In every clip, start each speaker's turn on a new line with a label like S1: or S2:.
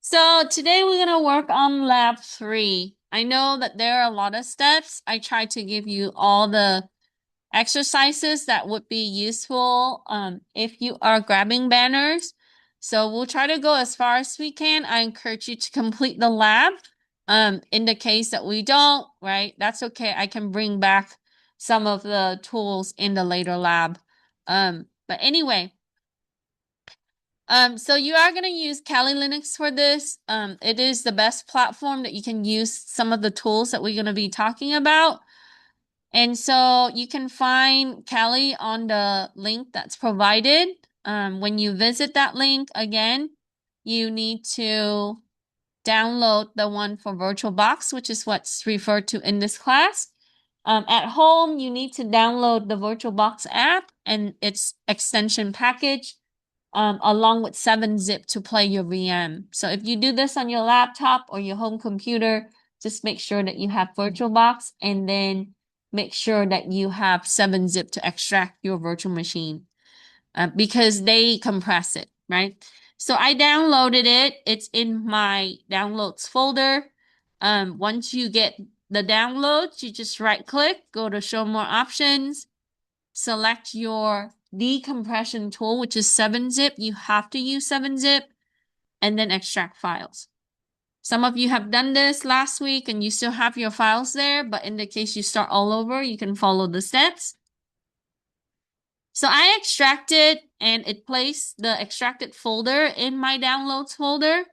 S1: So today we're going to work on lab 3. I know that there are a lot of steps. I tried to give you all the exercises that would be useful if you are grabbing banners. So we'll try to go as far as we can. I encourage you to complete the lab. In the case that we don't, right, that's okay. I can bring back some of the tools in the later lab. But anyway, so you are going to use Kali Linux for this. It is the best platform that you can use some of the tools that we're going to be talking about. And so you can find Kali on the link that's provided. When you visit that link again, you need to download the one for VirtualBox, which is what's referred to in this class. At home, you need to download the VirtualBox app and its extension package along with 7-zip to play your VM. So if you do this on your laptop or your home computer, just make sure that you have VirtualBox and then make sure that you have 7-zip to extract your virtual machine because they compress it, right? So I downloaded it. It's in my downloads folder. Once you get the downloads, you just right click, go to show more options, select your decompression tool, which is 7-zip. You have to use 7-zip and then extract files. Some of you have done this last week and you still have your files there, but in the case you start all over, you can follow the steps. So I extracted and it placed the extracted folder in my downloads folder.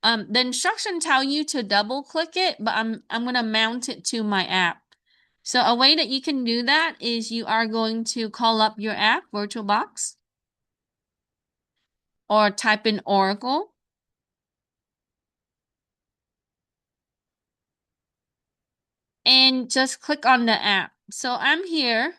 S1: The instruction tell you to double click it, but I'm going to mount it to my app. So a way that you can do that is you are going to call up your app, VirtualBox, or type in Oracle. And just click on the app. So I'm here,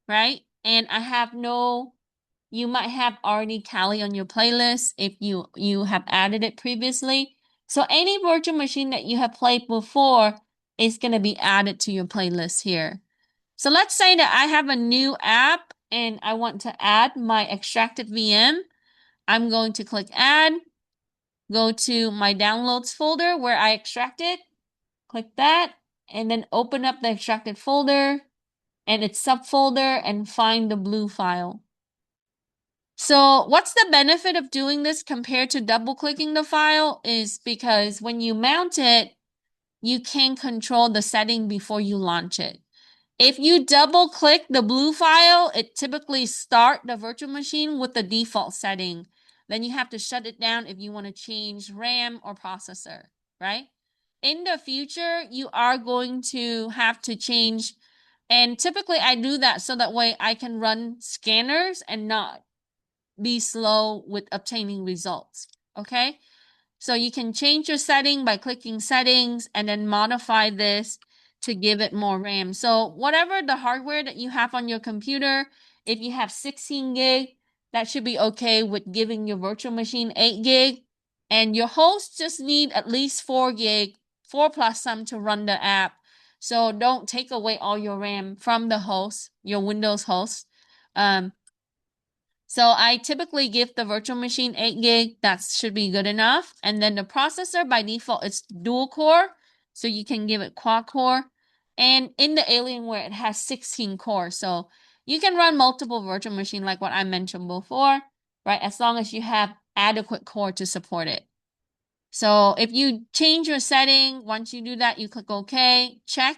S1: right? And I have you might have already Kali on your playlist if you have added it previously. So any virtual machine that you have played before is going to be added to your playlist here. So let's say that I have a new app and I want to add my extracted VM. I'm going to click add, go to my downloads folder where I extracted, click that, and then open up the extracted folder and its subfolder and find the blue file. So what's the benefit of doing this compared to double clicking the file is because when you mount it, you can control the setting before you launch it. If you double click the blue file, it typically start the virtual machine with the default setting. Then you have to shut it down if you want to change RAM or processor, right? In the future, you are going to have to change. And typically I do that so that way I can run scanners and not be slow with obtaining results. Okay. So you can change your setting by clicking settings and then modify this to give it more RAM. So whatever the hardware that you have on your computer, if you have 16 gig, that should be okay with giving your virtual machine 8 gig. And your host just need at least 4 gig, 4 plus some to run the app. So don't take away all your RAM from the host, your Windows host. So I typically give the virtual machine 8 gig. That should be good enough. And then the processor, by default, it's dual core. So you can give it quad core. And in the Alienware, it has 16 cores. So you can run multiple virtual machine like what I mentioned before, right? As long as you have adequate core to support it. So if you change your setting, once you do that, you click OK, check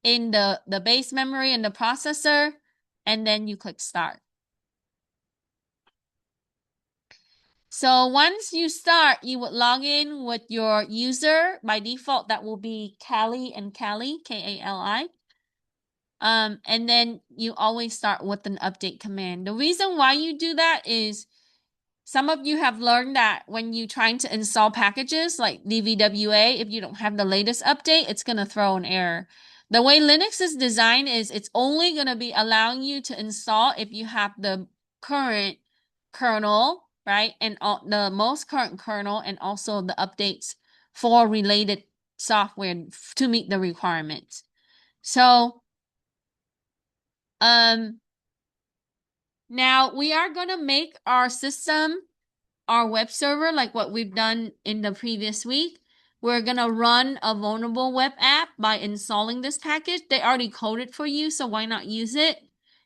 S1: in the base memory and the processor, and then you click start. So once you start, you would log in with your user. By default, that will be Kali and Kali, K-A-L-I. And then you always start with an update command. The reason why you do that is some of you have learned that when you're trying to install packages like DVWA, if you don't have the latest update, it's going to throw an error. The way Linux is designed is it's only going to be allowing you to install if you have the current kernel, right? And the most current kernel and also the updates for related software to meet the requirements. So, now we are going to make our system our web server, like what we've done in the previous week, we're going to run a vulnerable web app by installing this package. They already coded for you, so why not use it?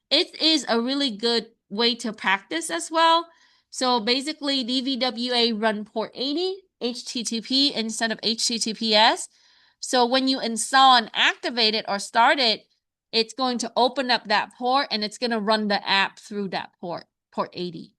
S1: It is a really good way to practice as well. So basically, DVWA run port 80, HTTP instead of HTTPS. So when you install and activate it or start it, it's going to open up that port and it's going to run the app through that port 80.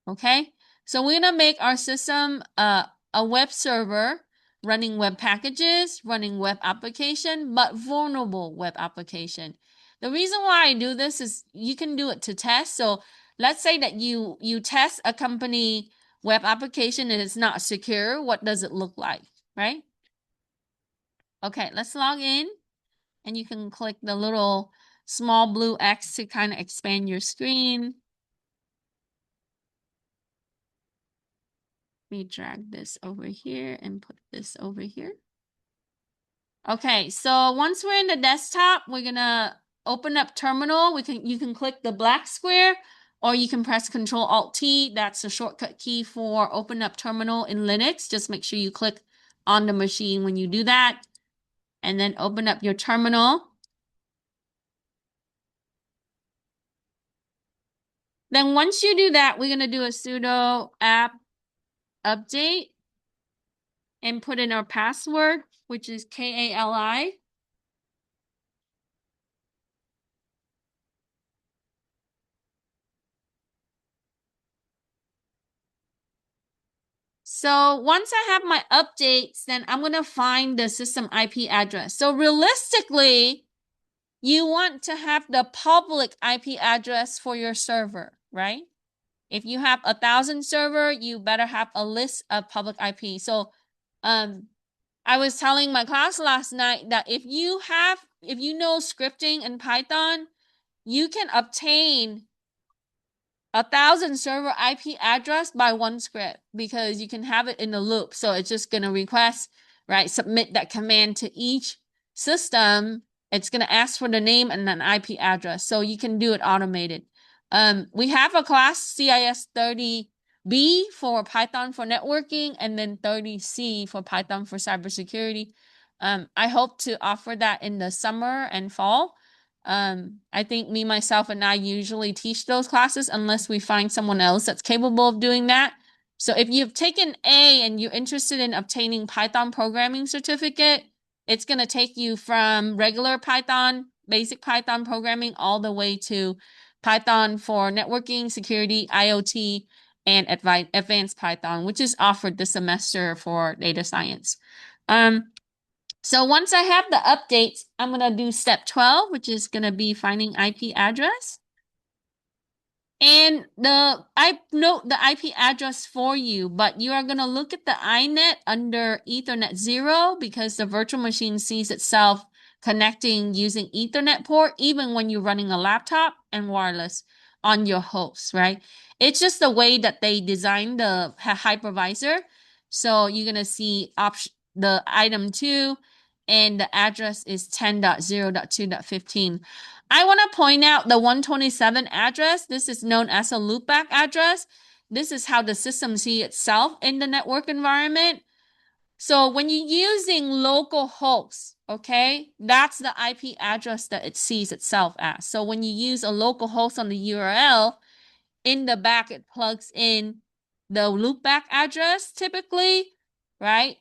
S1: Okay? So we're going to make our system a web server running web packages, running web application, but vulnerable web application. The reason why I do this is you can do it to test. So let's say that you test a company web application and it's not secure. What does it look like, right? Okay, let's log in. And you can click the little small blue X to kind of expand your screen. Let me drag this over here and put this over here. Okay, so once we're in the desktop, we're gonna open up terminal. You can click the black square or you can press Control-Alt-T. That's the shortcut key for open up terminal in Linux. Just make sure you click on the machine when you do that. And then open up your terminal. Then once you do that, we're gonna do a sudo apt update and put in our password, which is KALI. So once I have my updates, then I'm going to find the system IP address. So realistically, you want to have the public IP address for your server, right? If you have 1,000 server, you better have a list of public IP. So I was telling my class last night that if you know scripting in Python, you can obtain 1,000 server IP address by one script because you can have it in a loop. So it's just going to request, right, submit that command to each system. It's going to ask for the name and an IP address. So you can do it automated. We have a class CIS-30B for Python for networking and then 30C for Python for cybersecurity. I hope to offer that in the summer and fall. I think me, myself, and I usually teach those classes unless we find someone else that's capable of doing that. So if you've taken A and you're interested in obtaining Python programming certificate, it's going to take you from regular Python, basic Python programming, all the way to Python for networking, security, IoT, and advanced Python, which is offered this semester for data science. So once I have the updates, I'm going to do step 12, which is going to be finding IP address. And I note the IP address for you, but you are going to look at the iNet under Ethernet 0 because the virtual machine sees itself connecting using Ethernet port, even when you're running a laptop and wireless on your host, right? It's just the way that they designed the hypervisor. So you're going to see the item 2, and the address is 10.0.2.15. I want to point out the 127 address. This is known as a loopback address. This is how the system sees itself in the network environment. So when you're using local hosts, okay, that's the IP address that it sees itself as. So when you use a local host on the URL, in the back, it plugs in the loopback address typically, right?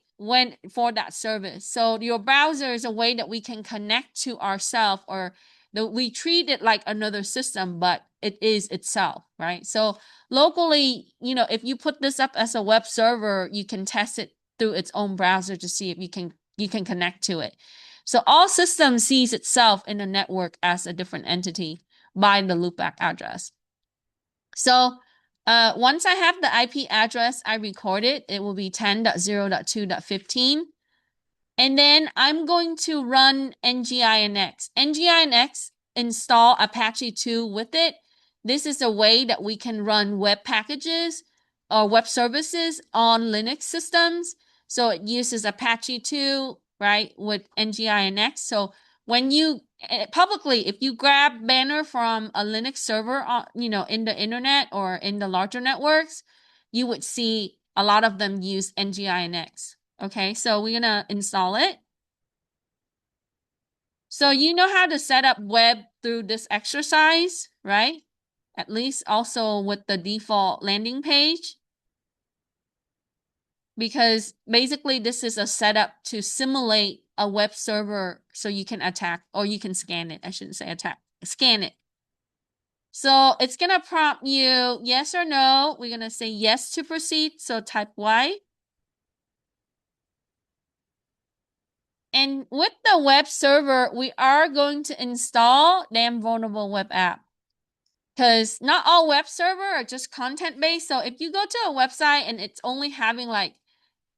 S1: For that service. So your browser is a way that we can connect to ourselves, or we treat it like another system, but it is itself, right? So locally, if you put this up as a web server, you can test it through its own browser to see if you can connect to it. So all systems sees itself in the network as a different entity by the loopback address. So once I have the IP address, I record it. It will be 10.0.2.15. And then I'm going to run nginx. Nginx install Apache 2 with it. This is a way that we can run web packages or web services on Linux systems. So it uses Apache 2, right, with nginx. So when you publicly, if you grab banner from a Linux server, in the internet or in the larger networks, you would see a lot of them use NGINX. Okay, so we're gonna install it. So you know how to set up web through this exercise, right? At least also with the default landing page. Because basically this is a setup to simulate a web server so you can attack, or you can scan it. I shouldn't say attack, scan it. So it's gonna prompt you yes or no. We're gonna say yes to proceed, so type Y. And with the web server, we are going to install damn vulnerable web app. Because not all web server are just content-based. So if you go to a website and it's only having like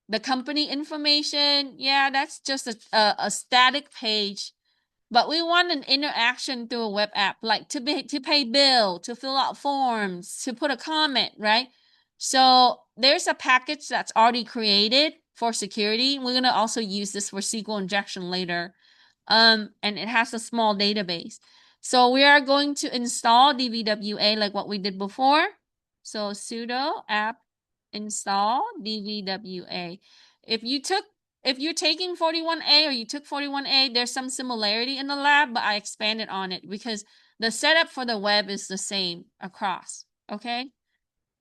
S1: the company information, yeah, that's just a static page. But we want an interaction through a web app, like to pay bill, to fill out forms, to put a comment, right? So there's a package that's already created for security. We're gonna also use this for SQL injection later. And it has a small database. So we are going to install DVWA like what we did before. So sudo apt install DVWA. If you're taking 41A or you took 41A, there's some similarity in the lab, but I expanded on it because the setup for the web is the same across, okay?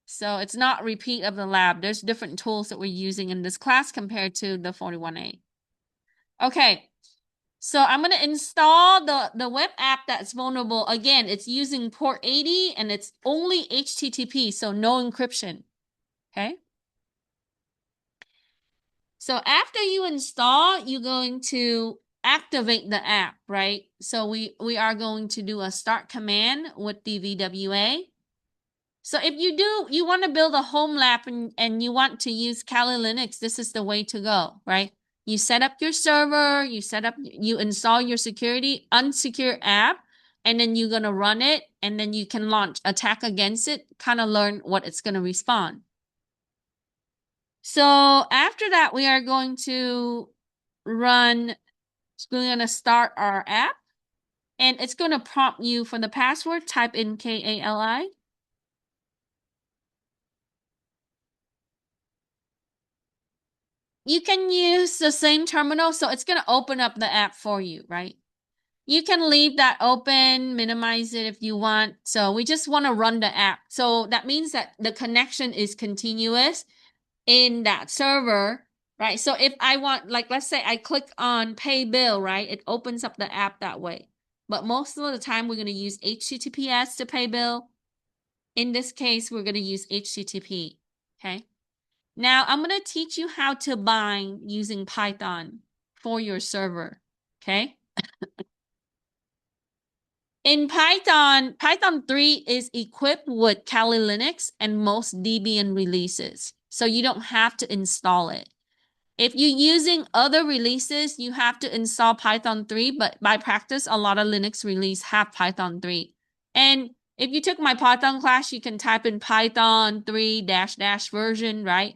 S1: So it's not repeat of the lab. There's different tools that we're using in this class compared to the 41A. Okay, so I'm going to install the web app that's vulnerable. Again, it's using port 80 and it's only HTTP, so no encryption, okay? So after you install, you're going to activate the app, right? So we are going to do a start command with the VWA. So if you want to build a home lab and you want to use Kali Linux, this is the way to go, right? You set up your server, you install your security, unsecure app, and then you're going to run it, and then you can launch attack against it, kind of learn what it's going to respond. So after that, we are going to start our app, and it's going to prompt you for the password. Type in KALI. You can use the same terminal, so it's going to open up the app for you, right? You can leave that open, minimize it if you want. So we just want to run the app. So that means that the connection is continuous in that server, right? So if I want, like, let's say I click on pay bill, right? It opens up the app that way. But most of the time, we're going to use HTTPS to pay bill. In this case, we're going to use HTTP, okay? Now, I'm going to teach you how to bind using Python for your server, okay? In Python, Python 3 is equipped with Kali Linux and most Debian releases, so you don't have to install it. If you're using other releases, you have to install Python 3, but by practice, a lot of Linux release have Python 3. And if you took my Python class, you can type in Python 3 -- version, right?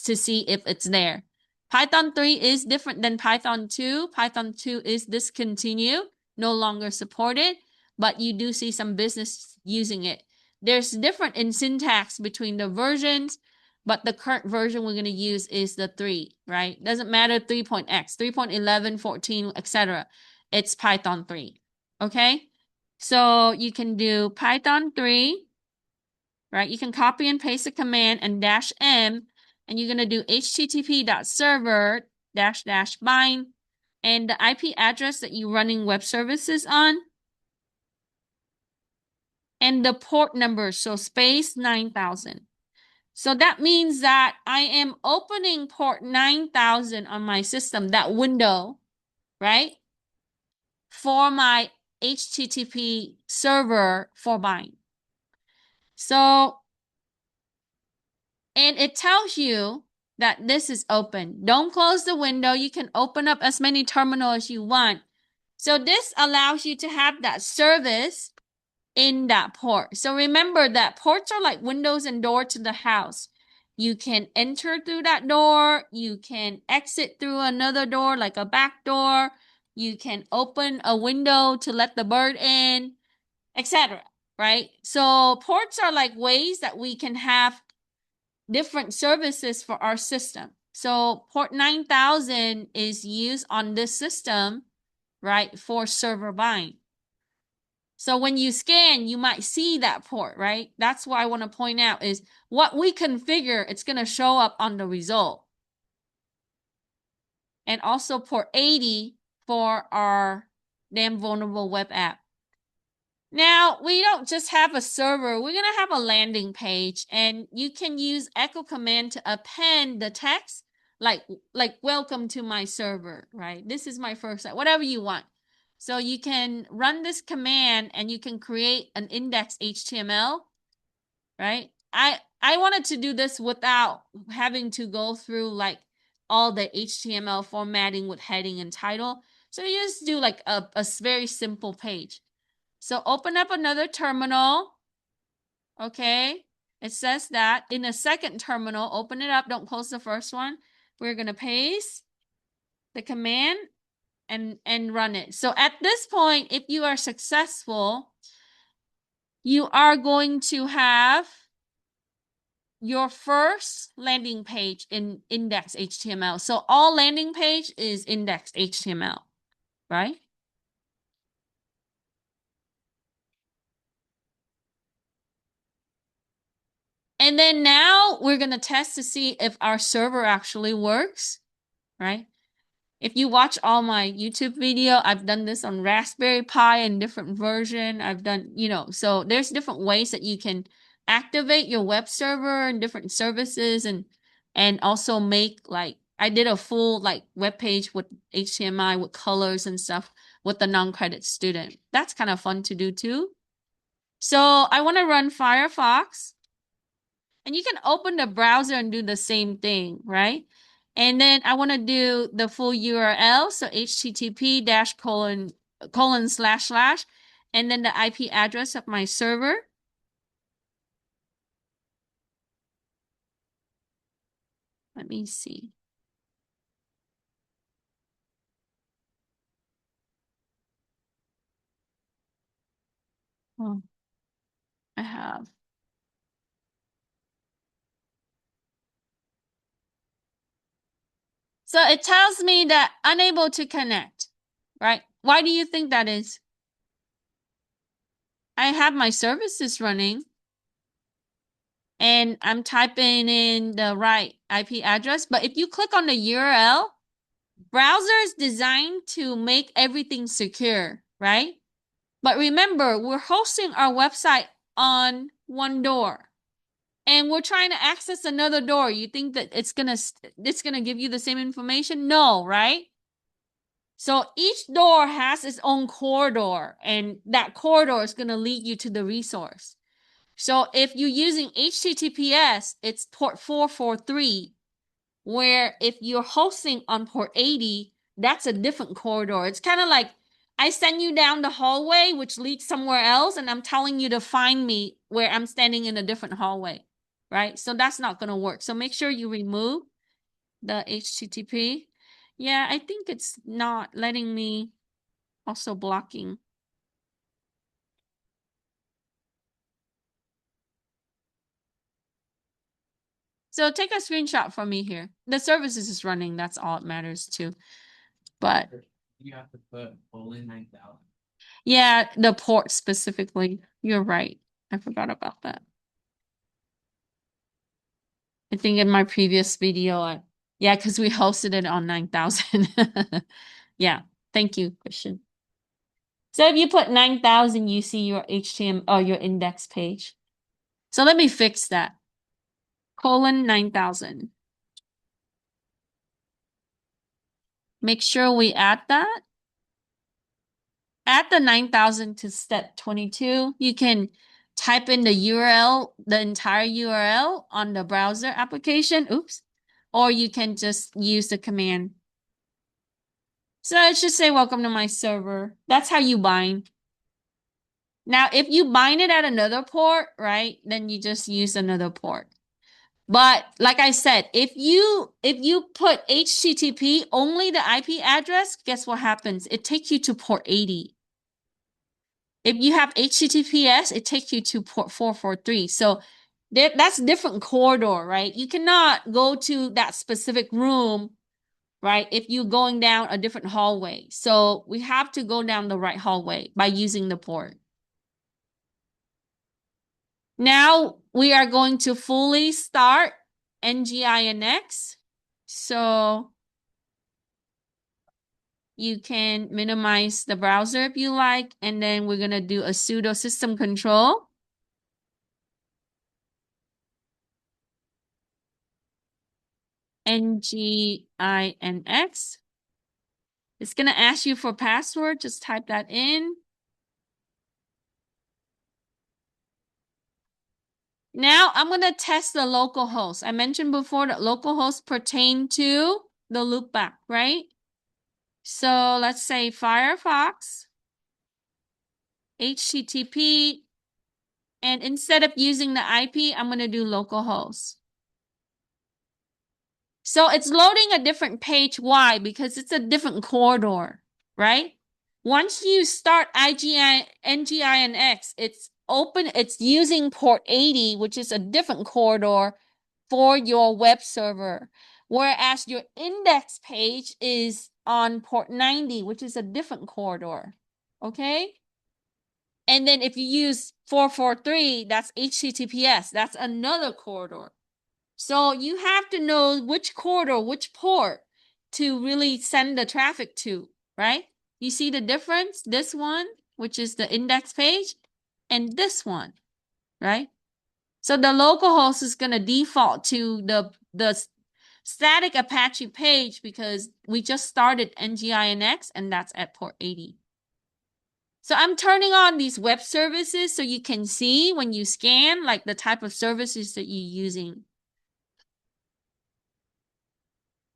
S1: To see if it's there. Python 3 is different than Python 2. Python 2 is discontinued, no longer supported, but you do see some business using it. There's different in syntax between the versions, but the current version we're going to use is the 3, right? Doesn't matter 3.x, 3.11, 14, etc. It's Python 3, okay? So you can do Python 3, right? You can copy and paste a command and -m, and you're going to do http.server -- bind, and the IP address that you're running web services on, and the port number, so space 9000. So that means that I am opening port 9000 on my system, that window, right? For my HTTP server for bind. So, and it tells you that this is open. Don't close the window. You can open up as many terminals as you want. So this allows you to have that service in that port. So remember that ports are like windows and door to the house. You can enter through that door. You can exit through another door, like a back door. You can open a window to let the bird in, etc. Right? So ports are like ways that we can have different services for our system. So port 9000 is used on this system, right, for server bind. So when you scan, you might see that port, right? That's what I want to point out is what we configure, it's going to show up on the result. And also port 80 for our damn vulnerable web app. Now, we don't just have a server, we're going to have a landing page, and you can use echo command to append the text, like welcome to my server, right? This is my first site, whatever you want. So you can run this command and you can create an index HTML, right? I wanted to do this without having to go through like all the HTML formatting with heading and title. So you just do like a very simple page. So open up another terminal, okay? It says that. In a second terminal, open it up, don't close the first one. We're gonna paste the command and run it. So at this point, if you are successful, you are going to have your first landing page in index HTML. So all landing page is index HTML, right? And then now we're going to test to see if our server actually works, right? If you watch all my YouTube video, I've done this on Raspberry Pi in different version. I've done, so there's different ways that you can activate your web server and different services and also make like, I did a full like web page with HTML with colors and stuff with the non-credit student. That's kind of fun to do too. So I want to run Firefox. And you can open the browser and do the same thing, right? And then I want to do the full URL. So http:// and then the IP address of my server. Let me see. Oh, I have. So it tells me that unable to connect, right? Why do you think that is? I have my services running and I'm typing in the right IP address. But if you click on the URL, browser is designed to make everything secure, right? But remember, we're hosting our website on one door. And we're trying to access another door. You think that it's gonna give you the same information? No, right? So each door has its own corridor, and that corridor is gonna lead you to the resource. So if you're using HTTPS, it's port 443, where if you're hosting on port 80, that's a different corridor. It's kind of like I send you down the hallway, which leads somewhere else, and I'm telling you to find me where I'm standing in a different hallway, right? So that's not going to work. So make sure you remove the HTTP. Yeah, I think it's not letting me, also blocking. So take a screenshot for me here. The services is running. That's all it matters too. But
S2: you have to put Poland 9000.
S1: Yeah, the port specifically. You're right. I forgot about that. I think in my previous video, yeah, because we hosted it on 9000. Yeah, thank you, Christian. So if you put 9000, you see your HTML or your index page. So let me fix that. :9000. Make sure we add that. Add the 9000 to step 22. You can type in the URL, the entire URL on the browser application. Oops. Or you can just use the command. So it should say, welcome to my server. That's how you bind. Now, if you bind it at another port, right, then you just use another port. But like I said, if you put HTTP, only the IP address, guess what happens? It takes you to port 80. If you have HTTPS, it takes you to port 443. So That's different corridor, right? You cannot go to that specific room, right? If you're going down a different hallway. So we have to go down the right hallway by using the port. Now we are going to fully start NGINX. So you can minimize the browser if you like, and then we're going to do a sudo system control. NGINX. It's going to ask you for password. Just type that in. Now I'm going to test the localhost. I mentioned before that localhost pertain to the loopback, right? So let's say Firefox, HTTP, and instead of using the IP, I'm going to do localhost. So it's loading a different page. Why? Because it's a different corridor, right? Once you start NGINX, it's open, it's using port 80, which is a different corridor for your web server. Whereas your index page is on port 90, which is a different corridor. Okay? And then if you use 443, that's HTTPS. That's another corridor. So you have to know which corridor, which port to really send the traffic to, right? You see the difference? This one, which is the index page, and this one, right? So the localhost is going to default to the static Apache page because we just started NGINX and that's at port 80. So I'm turning on these web services so you can see when you scan like the type of services that you're using.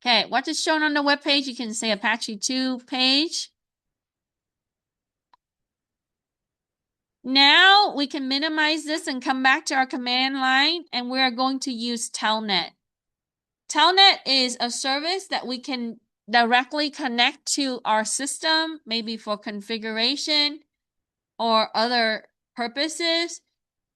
S1: Okay, what is shown on the web page? You can say Apache 2 page. Now we can minimize this and come back to our command line, and we're going to use Telnet. Telnet is a service that we can directly connect to our system, maybe for configuration or other purposes.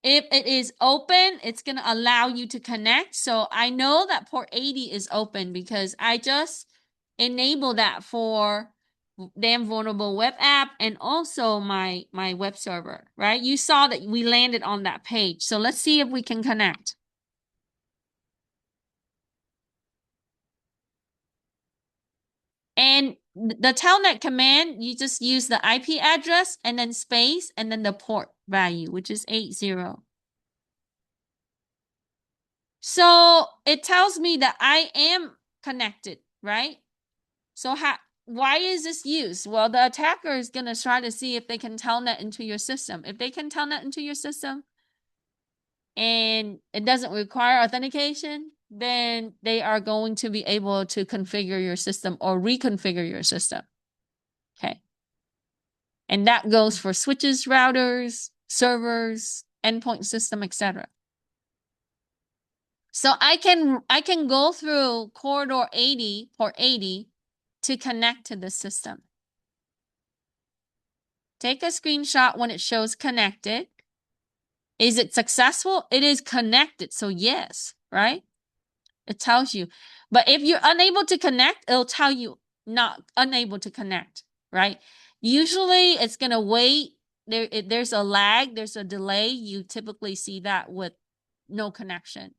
S1: If it is open, it's going to allow you to connect. So I know that port 80 is open because I just enabled that for damn vulnerable web app and also my web server, right? You saw that we landed on that page. So let's see if we can connect. And the telnet command, you just use the IP address and then space and then the port value, which is 80. So it tells me that I am connected, right? So why is this used? Well, the attacker is going to try to see if they can telnet into your system. If they can telnet into your system and it doesn't require authentication, then they are going to be able to configure your system or reconfigure your system. Okay. And that goes for switches, routers, servers, endpoint system, etc. So I can go through corridor 80, port 80, to connect to the system. Take a screenshot when it shows connected. Is it successful? It is connected, so yes, right? It tells you. But if you're unable to connect, it'll tell you not unable to connect, right? Usually it's going to wait. There's a lag, there's a delay. You typically see that with no connection.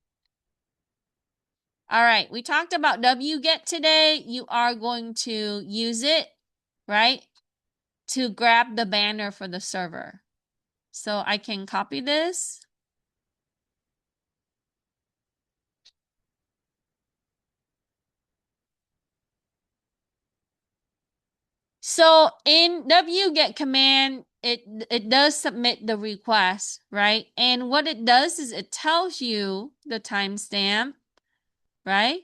S1: All right, we talked about wget today. You are going to use it, right, to grab the banner for the server. So I can copy this. So in wget command, it does submit the request, right? And what it does is it tells you the timestamp, right?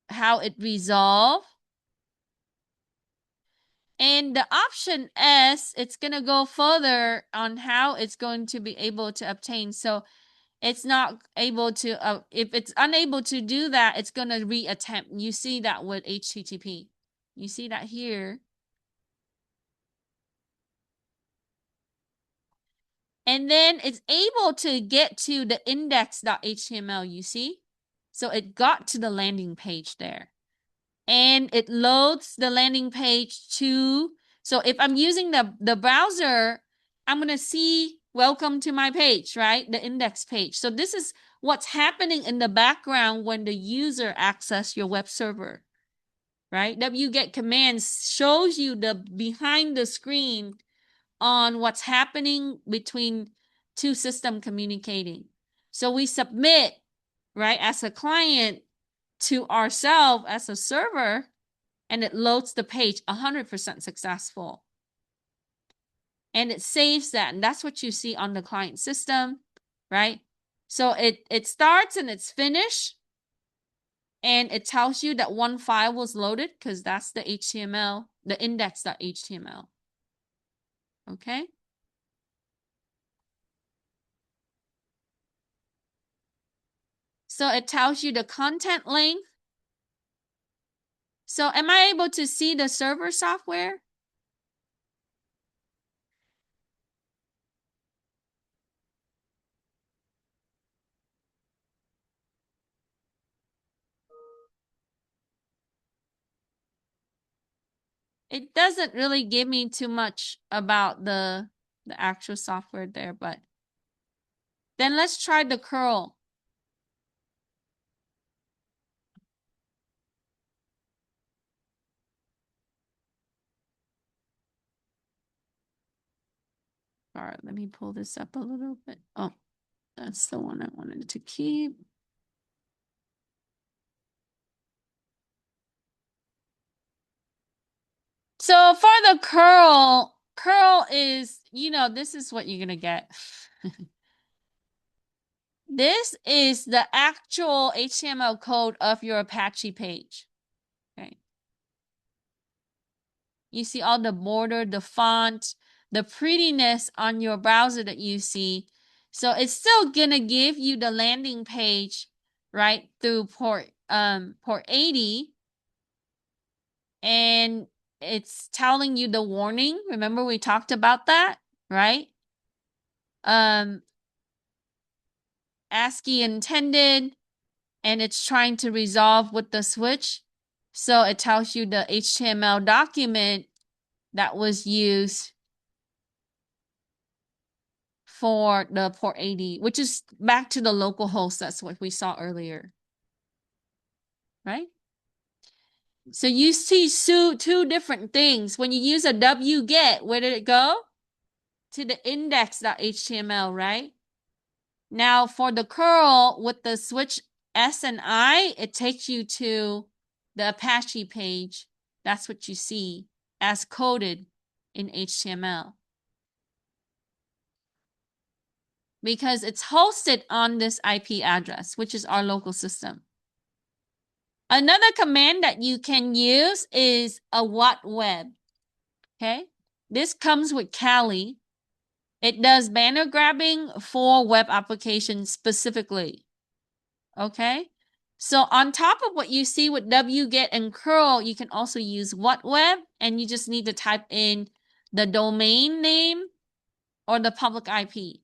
S1: How it resolved. And the option S, it's going to go further on how it's going to be able to obtain. So it's not able to, if it's unable to do that, it's going to reattempt. You see that with HTTP. You see that here. And then it's able to get to the index.html, you see? So it got to the landing page there. And it loads the landing page to, so if I'm using the browser, I'm going to see welcome to my page, right? The index page. So this is what's happening in the background when the user access your web server, right? wget commands shows you the behind the screen on what's happening between two systems communicating. So we submit, right, as a client to ourselves as a server, and it loads the page 100% successful. And it saves that, and that's what you see on the client system, right? So it starts and it's finished, and it tells you that one file was loaded because that's the HTML, the index.html. Okay? So it tells you the content length. So am I able to see the server software? It doesn't really give me too much about the actual software there, but then let's try the curl. All right, let me pull this up a little bit. Oh, that's the one I wanted to keep. So for the curl is, this is what you're going to get. This is the actual HTML code of your Apache page. Okay. You see all the border, the font, the prettiness on your browser that you see. So it's still gonna give you the landing page, right, through port 80. And it's telling you the warning. Remember we talked about that, right? ASCII intended, and it's trying to resolve with the switch. So it tells you the HTML document that was used for the port 80, which is back to the local host. That's what we saw earlier, right? So you see two different things. When you use a wget, where did it go? To the index.html, right? Now for the curl with the switch S and I, it takes you to the Apache page. That's what you see as coded in HTML. Because it's hosted on this IP address, which is our local system. Another command that you can use is a web. Okay? This comes with Kali. It does banner grabbing for web applications specifically. Okay? So on top of what you see with wget and curl, you can also use web, and you just need to type in the domain name or the public IP.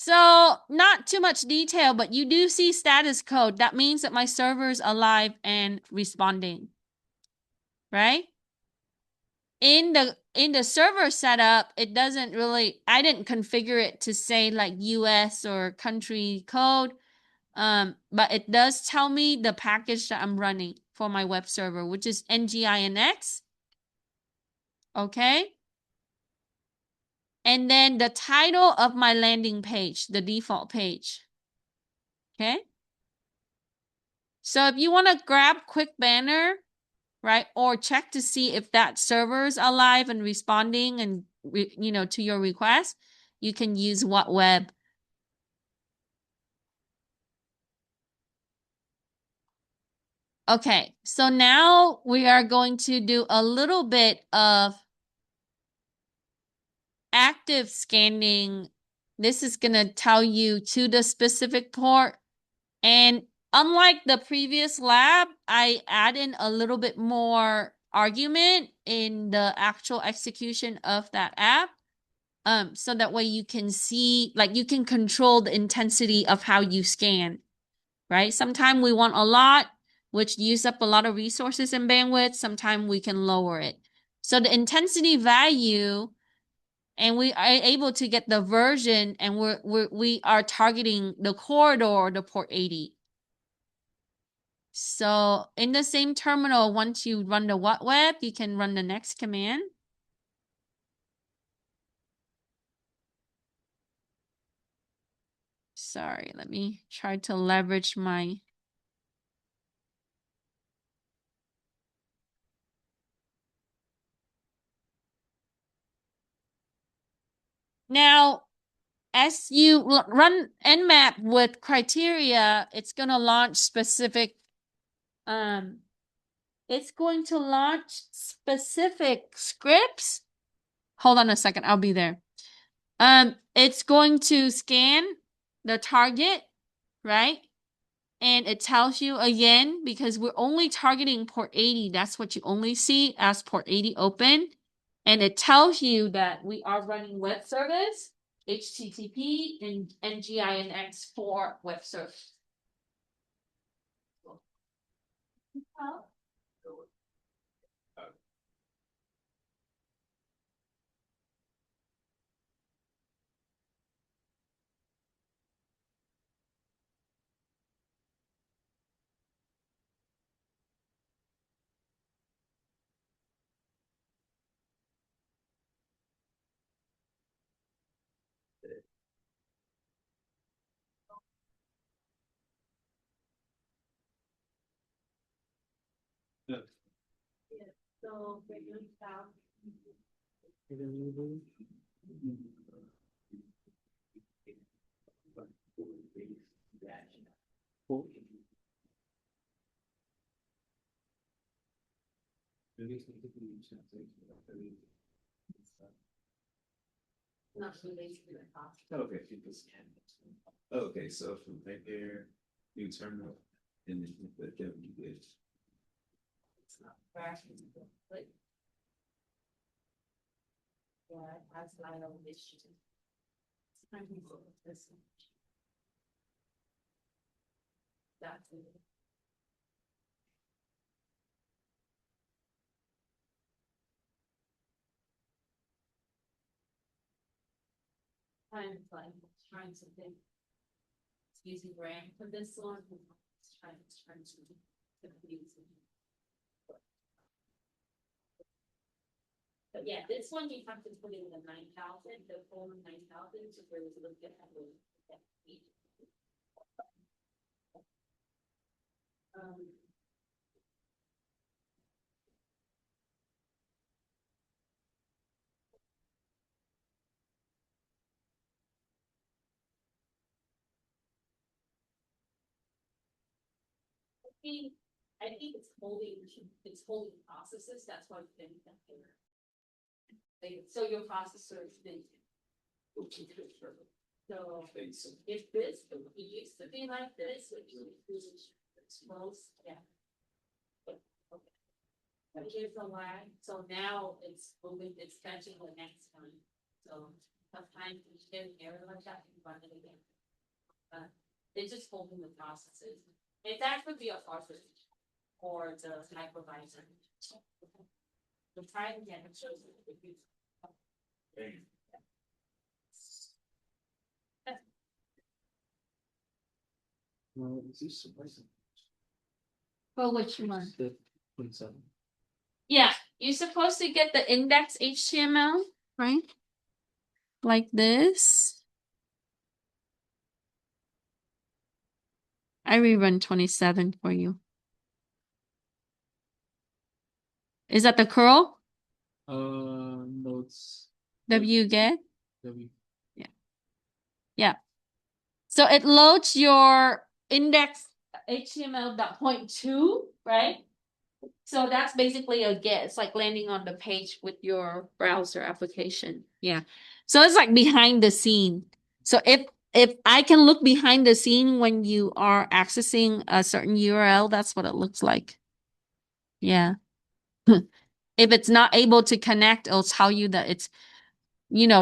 S1: So not too much detail, but you do see status code. That means that my server is alive and responding, right? In the server setup, it doesn't really, I didn't configure it to say like US or country code, but it does tell me the package that I'm running for my web server, which is nginx. Okay. And then the title of my landing page, the default page. Okay. So if you want to grab quick banner, right, or check to see if that server is alive and responding and, to your request, you can use web. Okay, so now we are going to do a little bit of active scanning. This is going to tell you to the specific port. And unlike the previous lab, I add in a little bit more argument in the actual execution of that app. So that way you can see, like you can control the intensity of how you scan, right? Sometimes we want a lot, which use up a lot of resources and bandwidth. Sometimes we can lower it. So the intensity value, and we are able to get the version, and we are targeting the corridor, the port 80. So in the same terminal, once you run the what web, you can run the next command. Sorry, let me try to leverage my. Now, as you run Nmap with criteria, it's going to launch specific, it's going to launch specific scripts. Hold on a second, I'll be there. It's going to scan the target, right? And it tells you again, because we're only targeting port 80, that's what you only see as port 80 open. And it tells you that we are running web service, HTTP, and NGINX for web service. So
S2: Okay, people scan. Okay, so from right there, you turn up and then you put W with. It's not like. Yeah, that's not an issue. That's it. I'm like trying to think. It's using RAM for this one. It's trying to confuse me. But yeah, this one you have to put in the 9,000, the full 9,000 to really look at that one. I think it's holding processes. That's why it's been here. So your processor is big. So if this, it used to be like this, which is close, yeah. Okay. But here's the lag. So now it's moving, it's catching the next one. So sometimes you get an error like that, you run it again. It's just holding the processes. And that would be a process or the hypervisor. The time again, it shows you. Well, is this surprising?
S1: For which one?
S2: The 27.
S1: Yeah, you're supposed to get the index HTML, right? Like this. I rerun 27 for you. Is that the curl?
S2: No, it's
S1: W get?
S2: W.
S1: Yeah. Yeah. So it loads your index HTML.point2, right? So that's basically a get. It's like landing on the page with your browser application. Yeah. So it's like behind the scene. So if I can look behind the scene when you are accessing a certain URL, that's what it looks like. Yeah. If it's not able to connect, it'll tell you that it's,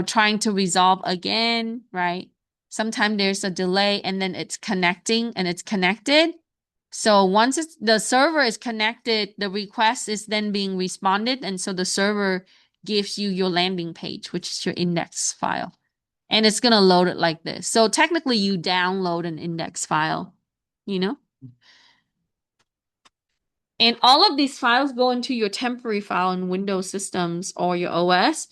S1: trying to resolve again, right? Sometimes there's a delay and then it's connecting and it's connected. So once the server is connected, the request is then being responded. And so the server gives you your landing page, which is your index file. And it's going to load it like this. So technically you download an index file, you know? And all of these files go into your temporary file in Windows systems or your OS.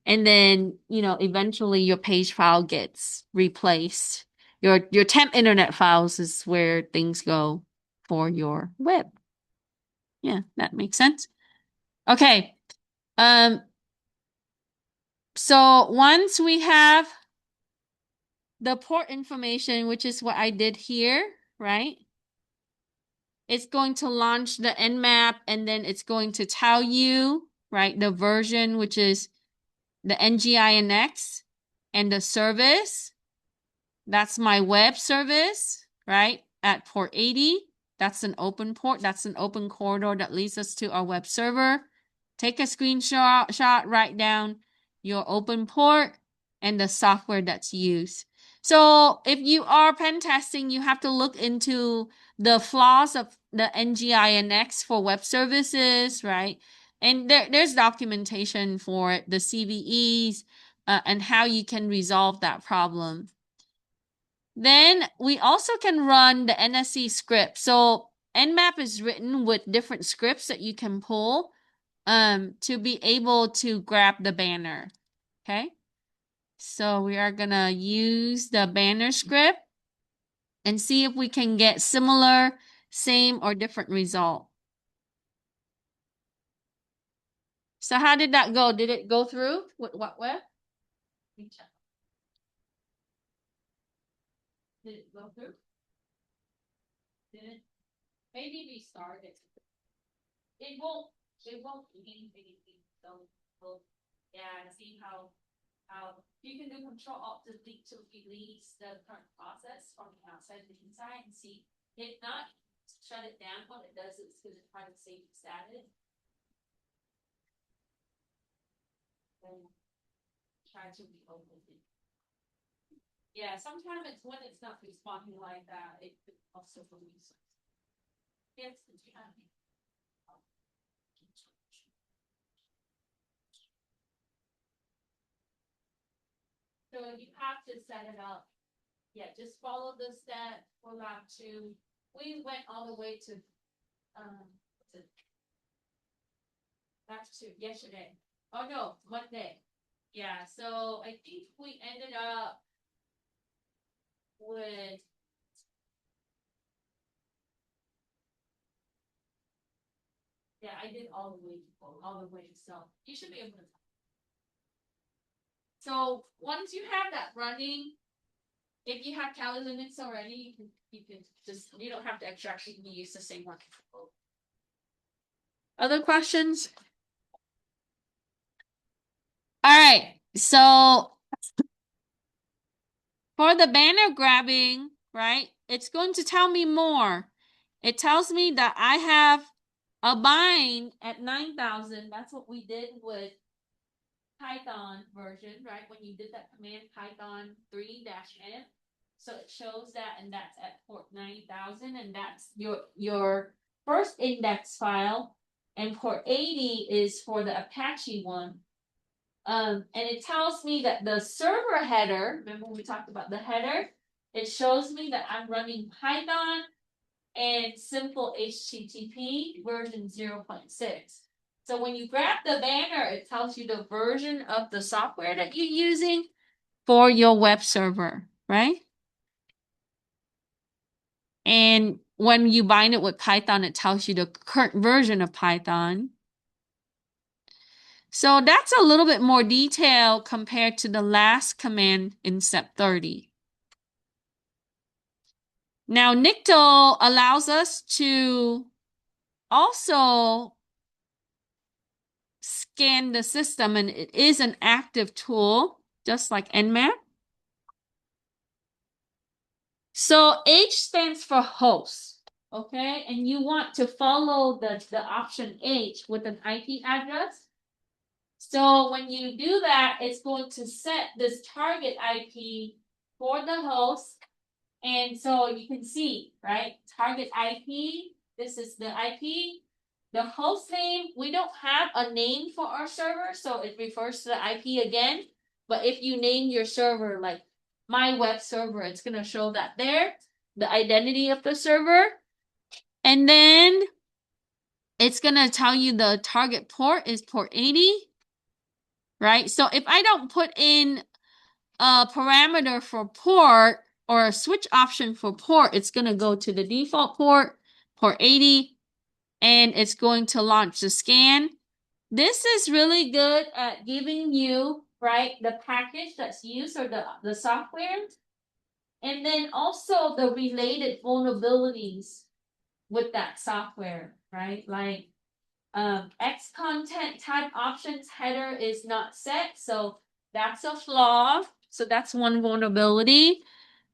S1: And then, eventually your page file gets replaced. Your temp internet files is where things go for your web. Yeah, that makes sense. Okay. Um, so once we have the port information, which is what I did here, right? It's going to launch the Nmap and then it's going to tell you, right, the version, which is the NGINX and the service. That's my web service, right? At port 80. That's an open port. That's an open corridor that leads us to our web server. Take a screenshot, write down your open port and the software that's used. So if you are pen testing, you have to look into the flaws of the NGINX for web services, right? And there's documentation for it, the CVEs, and how you can resolve that problem. Then we also can run the NSE script. So Nmap is written with different scripts that you can pull to be able to grab the banner. Okay. So we are going to use the banner script and see if we can get similar, same, or different result. So how did that go? Did it go through with what web? Did it go through? Did it? Maybe restart it. It won't change anything. So we'll, yeah, see how you can do Control Alt Delete to release the current process from the outside to the inside and see. If not, shut it down. What it does is because it's trying to save the status. Then try to reopen it. Yeah, sometimes it's when it's not responding like that. It could also release. Yes, it's happening. So you have to set it up. Yeah, just follow the step for lab 2. We went all the way to lab 2 yesterday. Oh no, Monday. Yeah, so I think we ended up with I did all the way. So you should be able to. So once you have that running, if you have Kali Linux already, you can just you don't have to extract. You can use the same one. Other questions? All right. So for the banner grabbing, right? It's going to tell me more. It tells me that I have a bind at 9,000. That's what we did with Python version, right? When you did that command Python 3-m. So it shows that, and that's at port 9,000, and that's your first index file. And port 80 is for the Apache one. And it tells me that the server header, remember we talked about the header? It shows me that I'm running Python and simple HTTP version 0.6. So when you grab the banner, it tells you the version of the software that you're using for your web server, right? And when you bind it with Python, it tells you the current version of Python. So that's a little bit more detail compared to the last command in step 30. Now, Nictel allows us to also scan the system, and it is an active tool, just like Nmap. So H stands for host, okay? And you want to follow the option H with an IP address. So when you do that, it's going to set this target IP for the host. And so you can see, right? Target IP, this is the IP. The host name, we don't have a name for our server, so it refers to the IP again. But if you name your server like my web server, it's going to show that there, the identity of the server. And then it's going to tell you the target port is port 80, right? So if I don't put in a parameter for port or a switch option for port, it's going to go to the default port, port 80, and it's going to launch the scan. This is really good at giving you, right, the package that's used or the software, and then also the related vulnerabilities with that software, right? Like X content type options header is not set, so that's a flaw. So that's one vulnerability.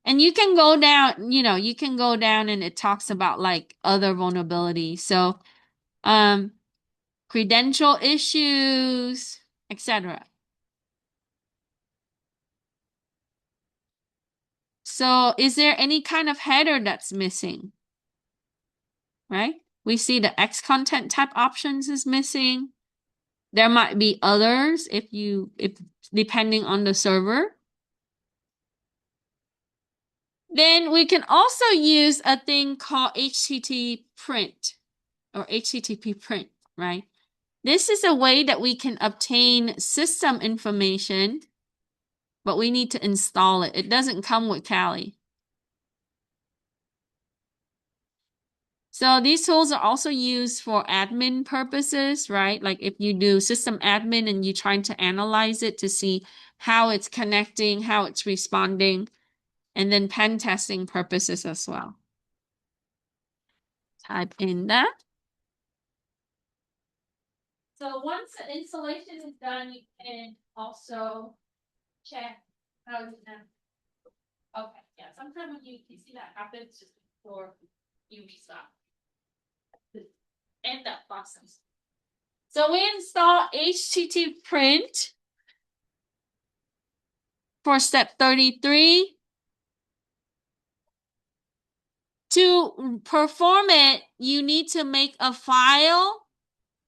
S1: And you can go down, you can go down and it talks about like other vulnerabilities. So credential issues, etc. So is there any kind of header that's missing? Right? We see the X content type options is missing. There might be others if depending on the server. Then we can also use a thing called HTTP print or HTTP print, right? This is a way that we can obtain system information, but we need to install it. It doesn't come with Kali. So these tools are also used for admin purposes, right? Like if you do system admin and you're trying to analyze it to see how it's connecting, how it's responding, and then pen testing purposes as well. Type in that. So once the installation is done, you can also check how it's done. Okay, yeah, sometimes when you see that happens just before you restart. End that process. So we install HTTP print for step 33. To perform it, you need to make a file.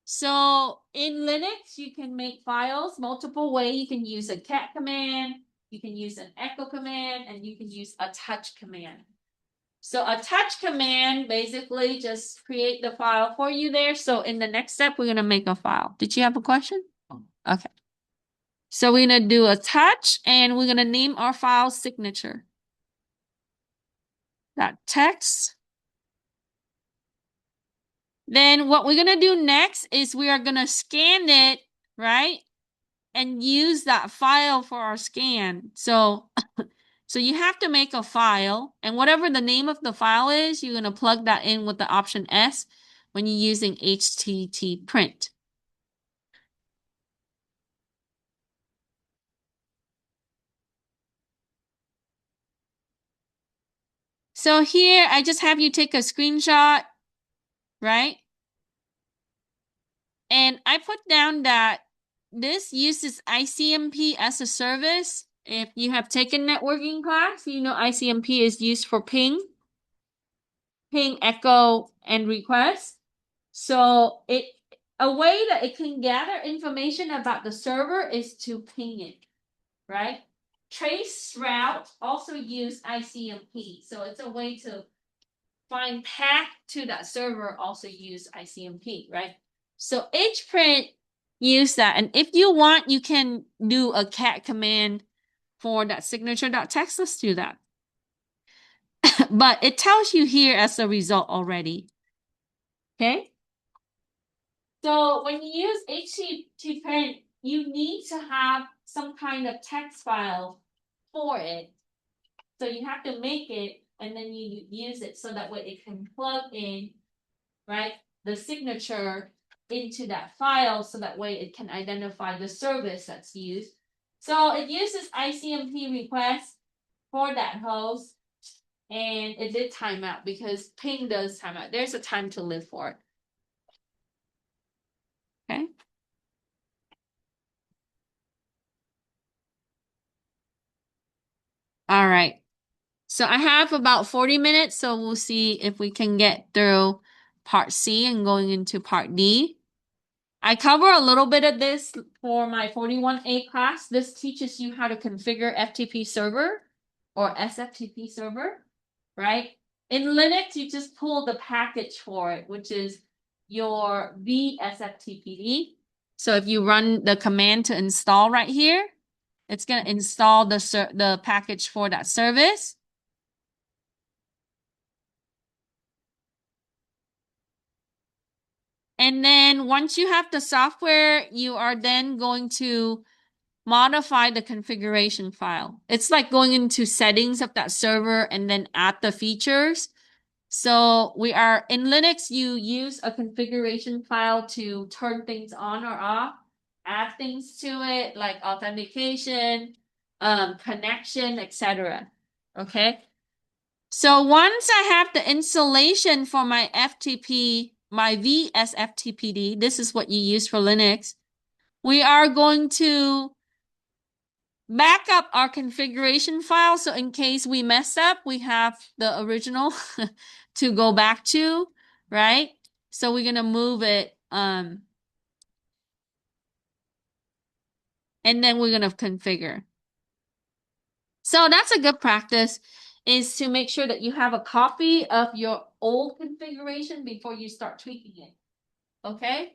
S1: So in Linux, you can make files multiple ways. You can use a cat command, you can use an echo command, and you can use a touch command. So a touch command basically just create the file for you there. So in the next step, we're going to make a file. Did you have a question? Okay. So we're going to do a touch and we're going to name our file signature. That text. Then what we're going to do next is we are going to scan it, right? And use that file for our scan. So you have to make a file, and whatever the name of the file is, you're going to plug that in with the option S when you're using HTTP print. So here, I just have you take a screenshot, right? And I put down that this uses ICMP as a service. If you have taken networking class, you know ICMP is used for ping, echo, and request. So a way that it can gather information about the server is to ping it, right? Traceroute also use ICMP. So it's a way to find path to that server, also use ICMP, right? So hprint use that. And if you want, you can do a cat command for that signature.txt. Let's do that. But it tells you here as a result already. Okay? So when you use HTTP print, you need to have some kind of text file for it. So you have to make it and then you use it so that way it can plug in, right, the signature into that file so that way it can identify the service that's used. So it uses ICMP request for that host, and it did timeout because ping does timeout. There's a time to live for it. Okay. All right. So I have about 40 minutes, so we'll see if we can get through part C and going into part D. I cover a little bit of this for my 41A class. This teaches you how to configure FTP server or SFTP server, right? In Linux, you just pull the package for it, which is your VSFTPD. So if you run the command to install right here, it's going to install the package for that service. And then once you have the software, you are then going to modify the configuration file. It's like going into settings of that server and then add the features. So we are in Linux, you use a configuration file to turn things on or off, add things to it like authentication, connection, etc. Okay. So once I have the installation for my FTP, my VSFTPD, this is what you use for Linux, we are going to back up our configuration file. So in case we mess up, we have the original to go back to, right? So we're going to move it, and then we're going to configure. So that's a good practice, is to make sure that you have a copy of your old configuration before you start tweaking it. Okay?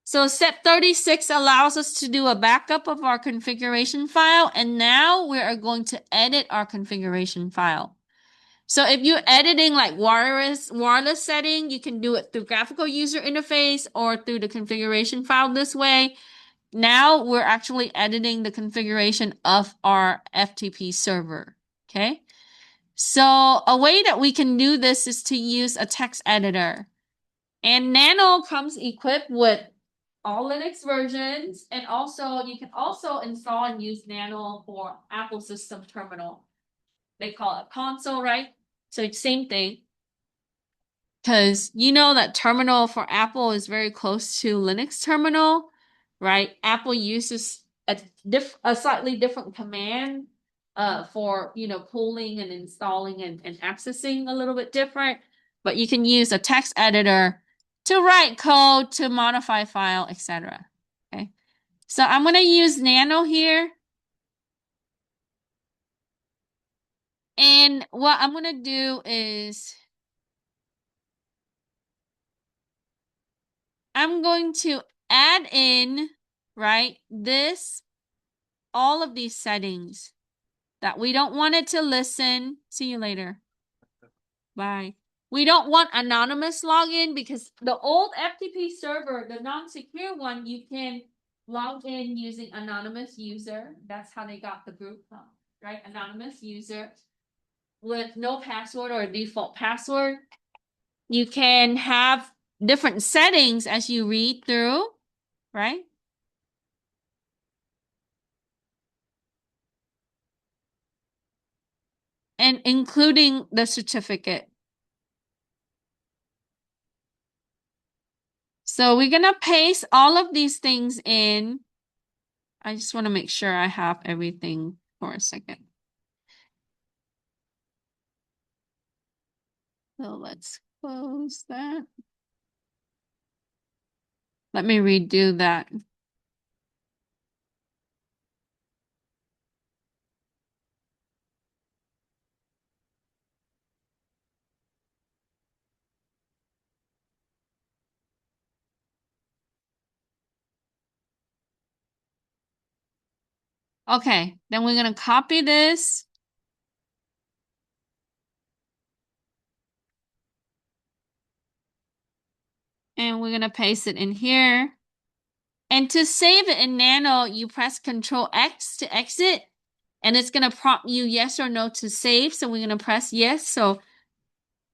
S1: So step 36 allows us to do a backup of our configuration file, and now we are going to edit our configuration file. So if you're editing like wireless setting, you can do it through graphical user interface or through the configuration file this way. Now we're actually editing the configuration of our FTP server. Okay. So a way that we can do this is to use a text editor. And Nano comes equipped with all Linux versions, and also you can also install and use Nano for Apple System Terminal. They call it console, right? So it's same thing. Because you know that terminal for Apple is very close to Linux terminal, right? Apple uses a slightly different command for, pulling and installing and accessing a little bit different. But you can use a text editor to write code, to modify file, etc. Okay. So I'm going to use Nano here. And what I'm going to do is I'm going to add in, right, all of these settings that we don't want it to listen. See you later. Bye. We don't want anonymous login because the old FTP server, the non-secure one, you can log in using anonymous user. That's how they got the group from, right? Anonymous user with no password or default password. You can have different settings as you read through, right? And including the certificate. So we're gonna paste all of these things in. I just want to make sure I have everything for a second. So let's close that. Let me redo that. Okay, then we're gonna copy this. And we're gonna paste it in here. And to save it in Nano, you press Control X to exit. and it's going to prompt you yes or no to save. So we're going to press yes. So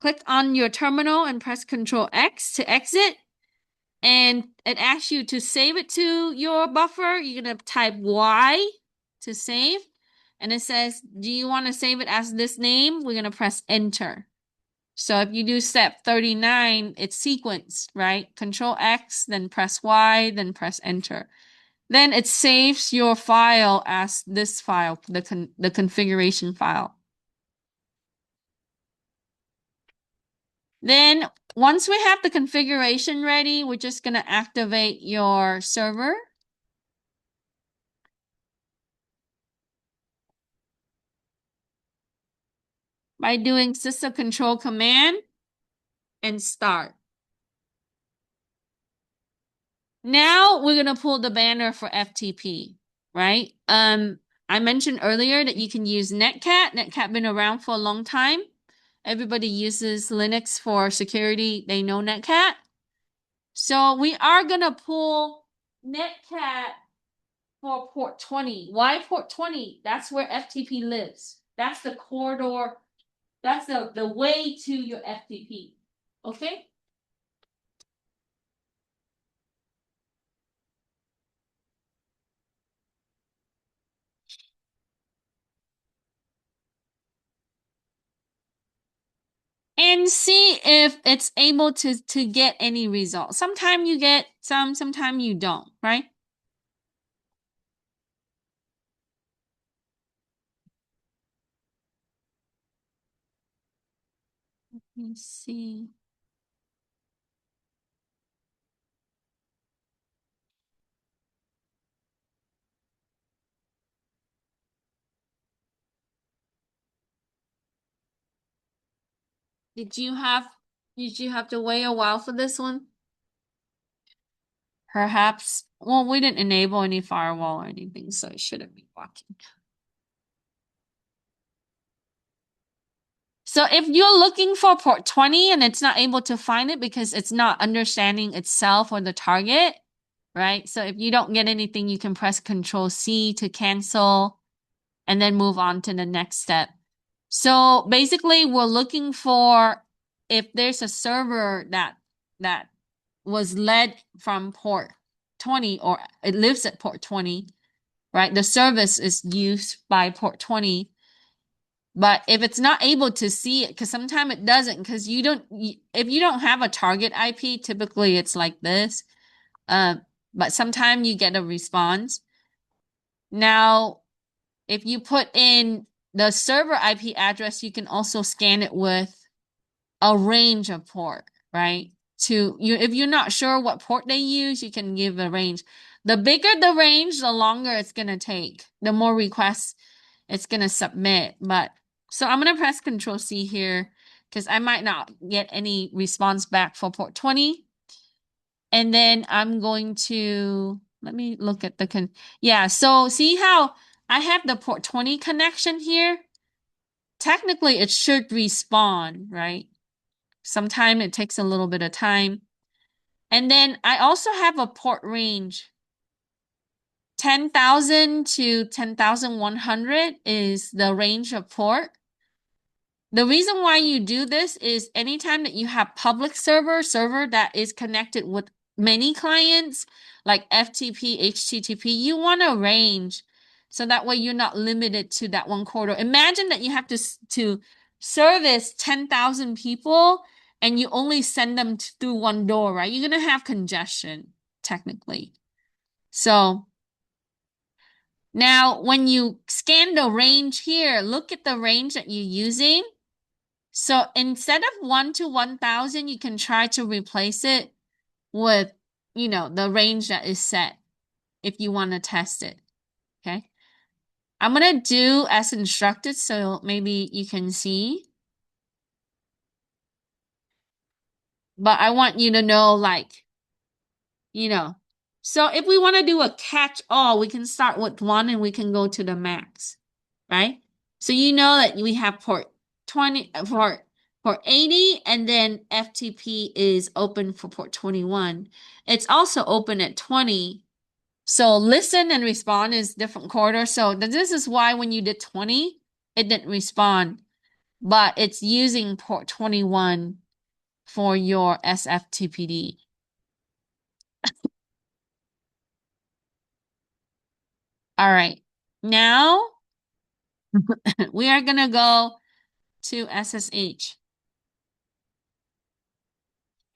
S1: click on your terminal and press Control X to exit. And it asks you to save it to your buffer. You're going to type Y to save. And it says, do you want to save it as this name? We're going to press enter. So if you do step 39, it's sequenced, right? Control X, then press Y, then press enter. Then it saves your file as this file, the configuration file. Then once we have the configuration ready, we're just going to activate your server. By doing system control command and start. Now we're going to pull the banner for FTP, right? I mentioned earlier that you can use Netcat. Netcat been around for a long time. Everybody uses Linux for security. They know Netcat. So we are going to pull Netcat for port 20. Why port 20? That's where FTP lives. That's the corridor. That's the way to your FTP. Okay? And see if it's able to get any results. Sometimes you get some, sometimes you don't, right? Let me see. Did you have to wait a while for this one? Perhaps, well, we didn't enable any firewall or anything, so it shouldn't be blocking. So if you're looking for port 20 and it's not able to find it because it's not understanding itself or the target, right? So if you don't get anything, you can press Control C to cancel and then move on to the next step. So basically we're looking for if there's a server that was led from port 20 or it lives at port 20, right? The service is used by port 20. But if it's not able to see it, because sometimes it doesn't, because if you don't have a target IP, typically it's like this. But sometimes you get a response. Now, if you put in the server IP address, you can also scan it with a range of port, right? If you're not sure what port they use, you can give a range. The bigger the range, the longer it's gonna take. The more requests it's gonna submit. But so I'm gonna press Control C here because I might not get any response back for port 20. And then I'm going to let me look at yeah, so see how I have the port 20 connection here? Technically it should respawn, right? Sometimes it takes a little bit of time. And then I also have a port range. 10,000 to 10,100 is the range of port. The reason why you do this is anytime that you have public server that is connected with many clients, like FTP, HTTP, you want a range. So that way you're not limited to that one corridor. Imagine that you have to service 10,000 people and you only send them through one door, right? You're going to have congestion, technically. So now when you scan the range here, look at the range that you're using. So instead of 1 to 1,000, you can try to replace it with, the range that is set if you want to test it. Okay. I'm going to do as instructed so maybe you can see. But I want you to know, so if we want to do a catch all, we can start with 1 and we can go to the max, right? So you know that we have port 20, port 80, and then FTP is open for port 21. It's also open at 20. So listen and respond is different quarter. So this is why when you did 20, it didn't respond, but it's using port 21 for your SFTPD. All right. Now we are going to go to SSH.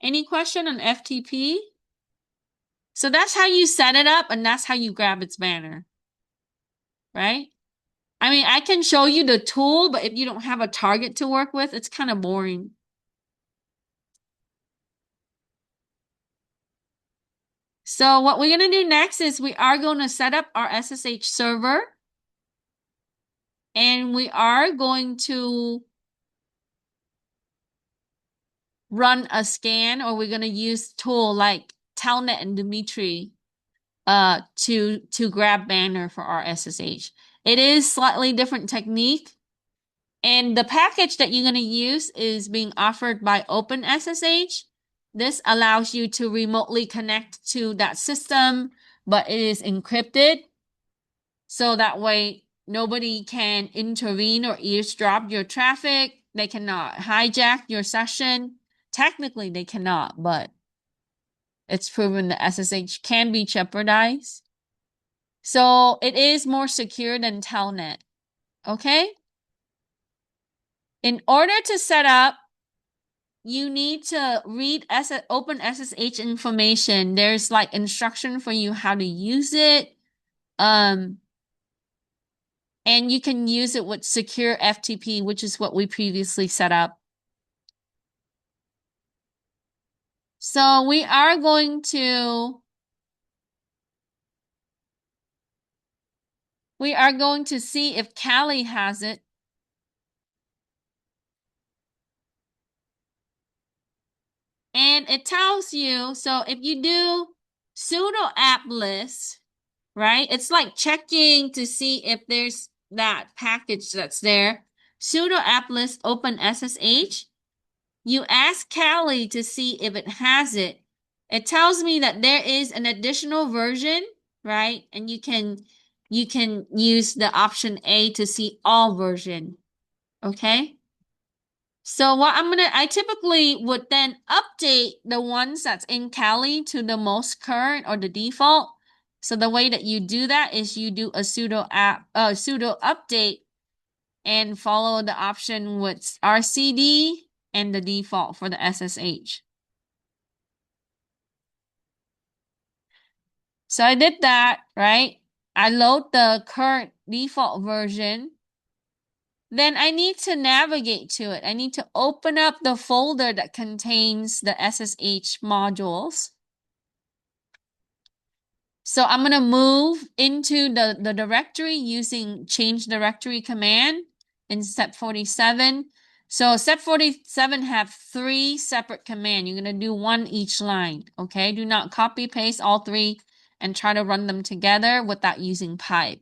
S1: Any question on FTP? So that's how you set it up and that's how you grab its banner, right? I mean, I can show you the tool, but if you don't have a target to work with, it's kind of boring. So what we're going to do next is we are going to set up our SSH server. And we are going to run a scan, or we're going to use tool like Telnet and Dimitri to grab banner for our SSH. It is slightly different technique. And the package that you're going to use is being offered by OpenSSH. This allows you to remotely connect to that system, but it is encrypted. So that way nobody can intervene or eavesdrop your traffic. They cannot hijack your session. Technically, they cannot, but it's proven that SSH can be jeopardized. So it is more secure than Telnet. Okay? In order to set up, you need to read OpenSSH information. There's like instruction for you how to use it. And you can use it with secure FTP, which is what we previously set up. So we are going to see if Callie has it. And it tells you, so if you do sudo app list, right? It's like checking to see if there's that package that's there. Sudo app list open SSH. You ask Callie to see if it has it. It tells me that there is an additional version, right? And you can use the option A to see all version. Okay? So I typically would then update the ones that's in Kali to the most current or the default. So the way that you do that is you do a sudo update and follow the option with RCD and the default for the SSH. So I did that, right? I load the current default version. Then I need to navigate to it. I need to open up the folder that contains the SSH modules. So I'm going to move into the directory using change directory command in step 47. So step 47 have 3 separate commands. You're going to do one each line, okay? Do not copy paste all 3 and try to run them together without using pipe.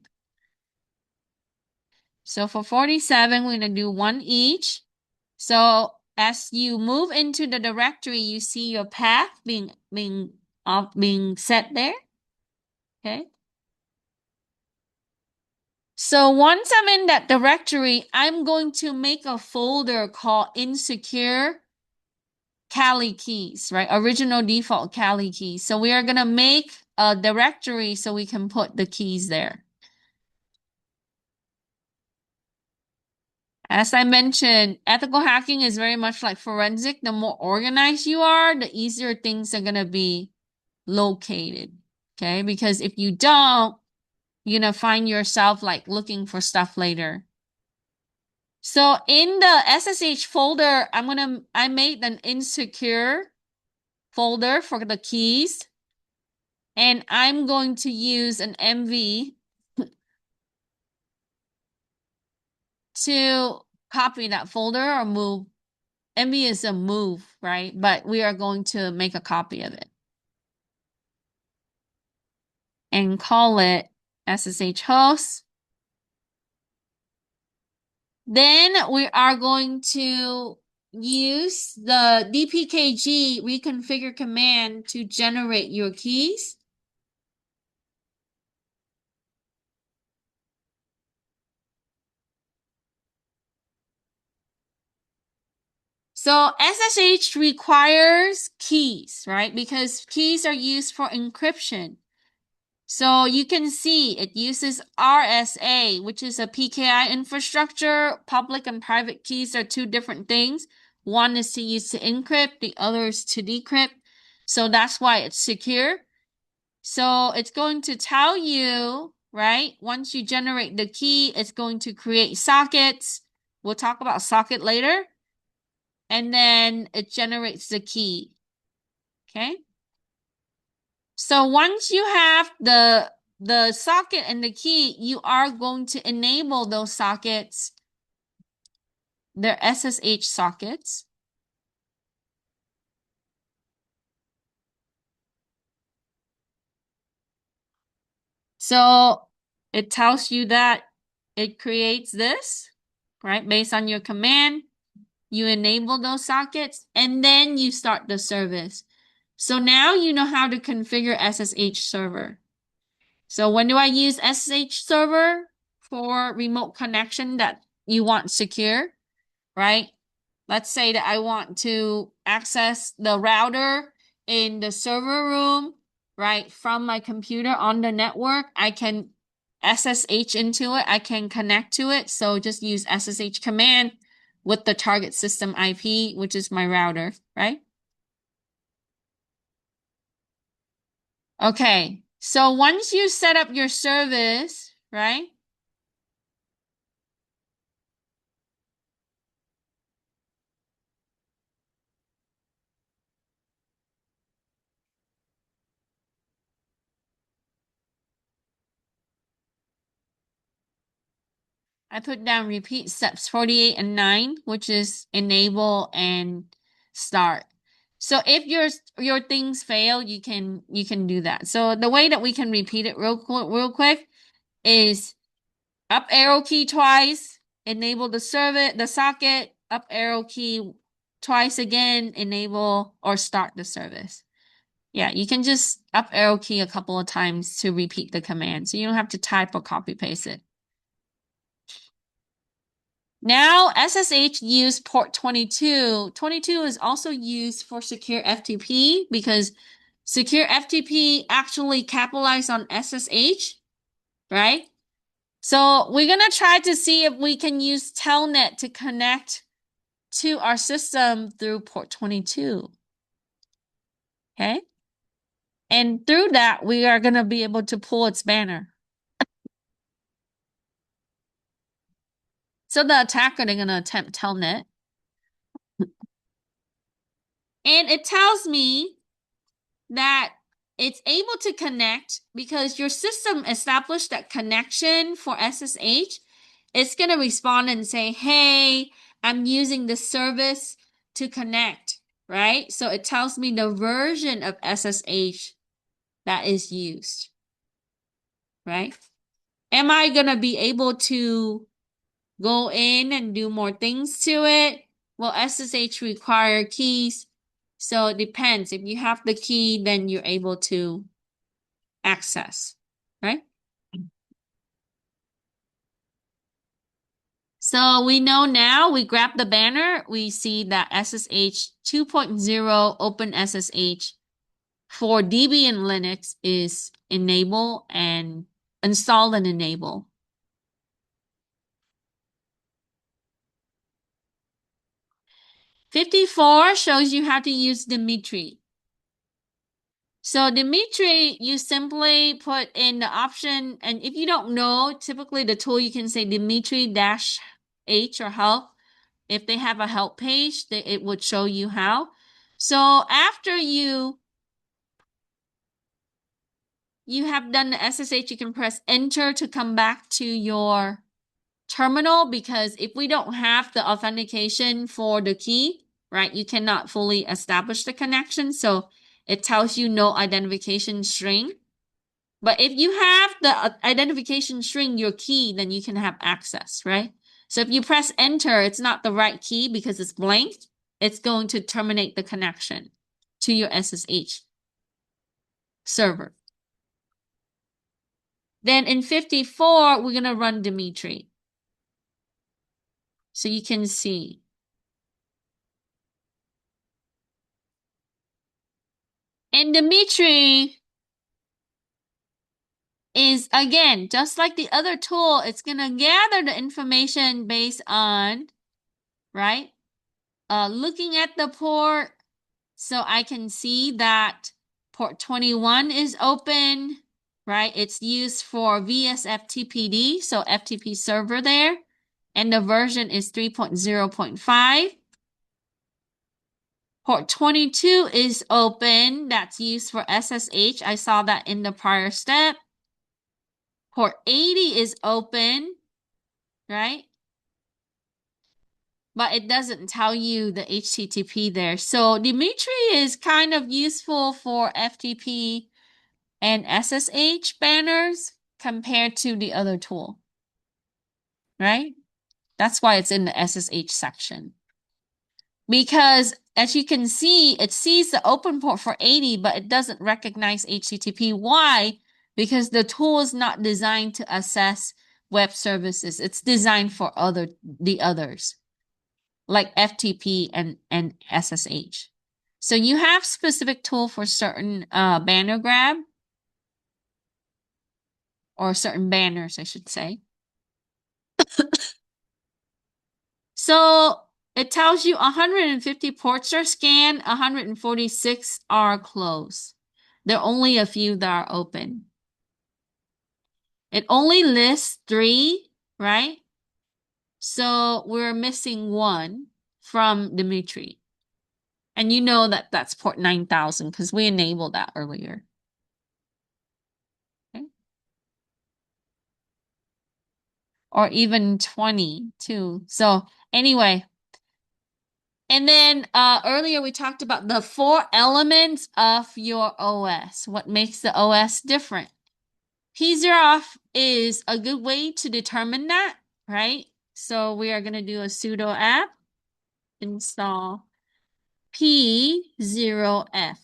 S1: So for 47, we're going to do one each. So as you move into the directory, you see your path being set there. Okay. So once I'm in that directory, I'm going to make a folder called insecure Kali keys, right? Original default Kali keys. So we are going to make a directory so we can put the keys there. As I mentioned, ethical hacking is very much like forensic. The more organized you are, the easier things are going to be located. Okay? Because if you don't, you're going to find yourself like looking for stuff later. So in the SSH folder, I made an insecure folder for the keys. And I'm going to use an MV to copy that folder or move. MV is a move, right? But we are going to make a copy of it and call it SSH host. Then we are going to use the dpkg reconfigure command to generate your keys. So SSH requires keys, right? Because keys are used for encryption. So you can see it uses RSA, which is a PKI infrastructure. Public and private keys are two different things. One is to use to encrypt, the other is to decrypt. So that's why it's secure. So it's going to tell you, right? Once you generate the key, it's going to create sockets. We'll talk about socket later. And then it generates the key. Okay? So once you have the socket and the key, you are going to enable those sockets. They're SSH sockets. So it tells you that it creates this, right? Based on your command, you enable those sockets, and then you start the service. So now you know how to configure SSH server. So when do I use SSH server? For remote connection that you want secure, right? Let's say that I want to access the router in the server room, right, from my computer on the network. I can SSH into it. I can connect to it. So just use SSH command with the target system IP, which is my router, right? Okay. So once you set up your service, right? I put down repeat steps 48 and 9, which is enable and start. So if your things fail, you can do that. So the way that we can repeat it real quick is up arrow key twice, enable the socket, up arrow key twice again, enable or start the service. Yeah, you can just up arrow key a couple of times to repeat the command. So you don't have to type or copy paste it. Now SSH use port 22. 22 is also used for secure FTP because secure FTP actually capitalized on SSH, right? So we're going to try to see if we can use Telnet to connect to our system through port 22. Okay? And through that, we are going to be able to pull its banner. So the attacker, they're going to attempt Telnet. And it tells me that it's able to connect because your system established that connection for SSH. It's going to respond and say, hey, I'm using this service to connect, right? So it tells me the version of SSH that is used, right? Am I going to be able to go in and do more things to it? Well, SSH require keys. So it depends. If you have the key, then you're able to access, right? So we know now, we grab the banner, we see that SSH 2.0 Open SSH for Debian Linux is enable and install and enable. '54 shows you how to use Dimitri. So Dimitri, you simply put in the option, and if you don't know, typically the tool you can say Dimitri-H or help. If they have a help page, it would show you how. So after you have done the SSH, you can press enter to come back to your terminal, because if we don't have the authentication for the key, right, you cannot fully establish the connection. So it tells you no identification string. But if you have the identification string, your key, then you can have access, right? So if you press enter, it's not the right key because it's blank. It's going to terminate the connection to your SSH server. Then in 54, we're going to run Dimitri. So you can see. And Dimitri is, again, just like the other tool, it's going to gather the information based on, right? Looking at the port, so I can see that port 21 is open, right? It's used for VSFTPD, so FTP server there, and the version is 3.0.5. Port 22 is open, that's used for SSH. I saw that in the prior step. Port 80 is open, right? But it doesn't tell you the HTTP there. So Dimitri is kind of useful for FTP and SSH banners compared to the other tool, right? That's why it's in the SSH section. Because as you can see, it sees the open port for 80, but it doesn't recognize HTTP. Why? Because the tool is not designed to assess web services. It's designed for the others, like FTP and SSH. So you have specific tool for certain banner grab, or certain banners, I should say. So it tells you 150 ports are scanned, 146 are closed. There are only a few that are open. It only lists 3, right? So we're missing 1 from Dimitri. And you know that that's port 9000 because we enabled that earlier. Okay. Or even 20 too. So anyway, and then earlier we talked about the 4 elements of your OS, what makes the OS different. P0auth is a good way to determine that, right? So we are going to do a sudo apt install P0f.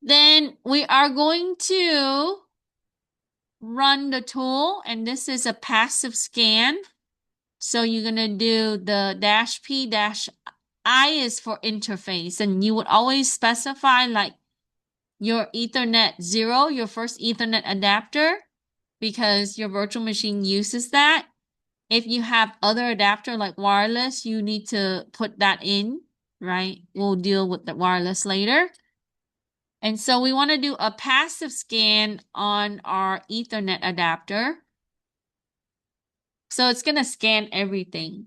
S1: Then we are going to run the tool, and this is a passive scan. So you're going to do the -p-I is for interface, and you would always specify like your Ethernet 0, your first Ethernet adapter, because your virtual machine uses that. If you have other adapter like wireless, you need to put that in, right? We'll deal with the wireless later. And so we want to do a passive scan on our Ethernet adapter. So it's going to scan everything.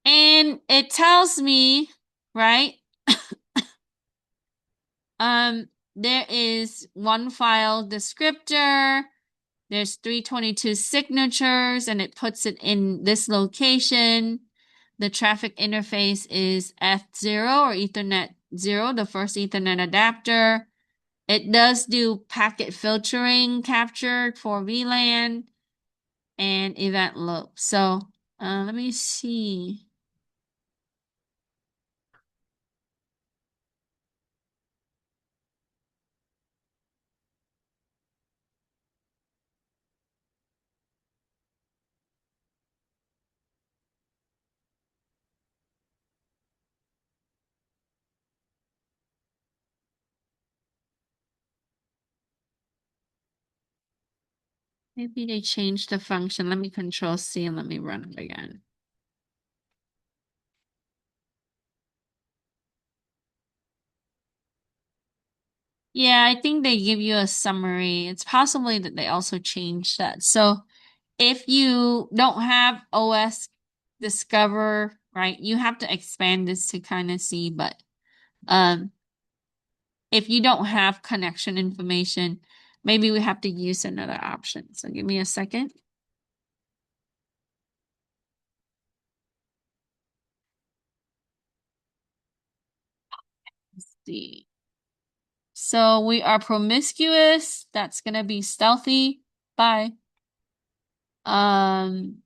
S1: And it tells me, right? There is one file descriptor. There's 322 signatures, and it puts it in this location. The traffic interface is F0 or Ethernet 0, the first Ethernet adapter. It does do packet filtering captured for VLAN and event loop. So let me see. Maybe they changed the function. Let me control C and let me run it again. Yeah, I think they give you a summary. It's possibly that they also changed that. So if you don't have OS Discover, right, you have to expand this to kind of see, but if you don't have connection information, maybe we have to use another option. So give me a second. Let's see. So we are promiscuous. That's gonna be stealthy. Bye. Um,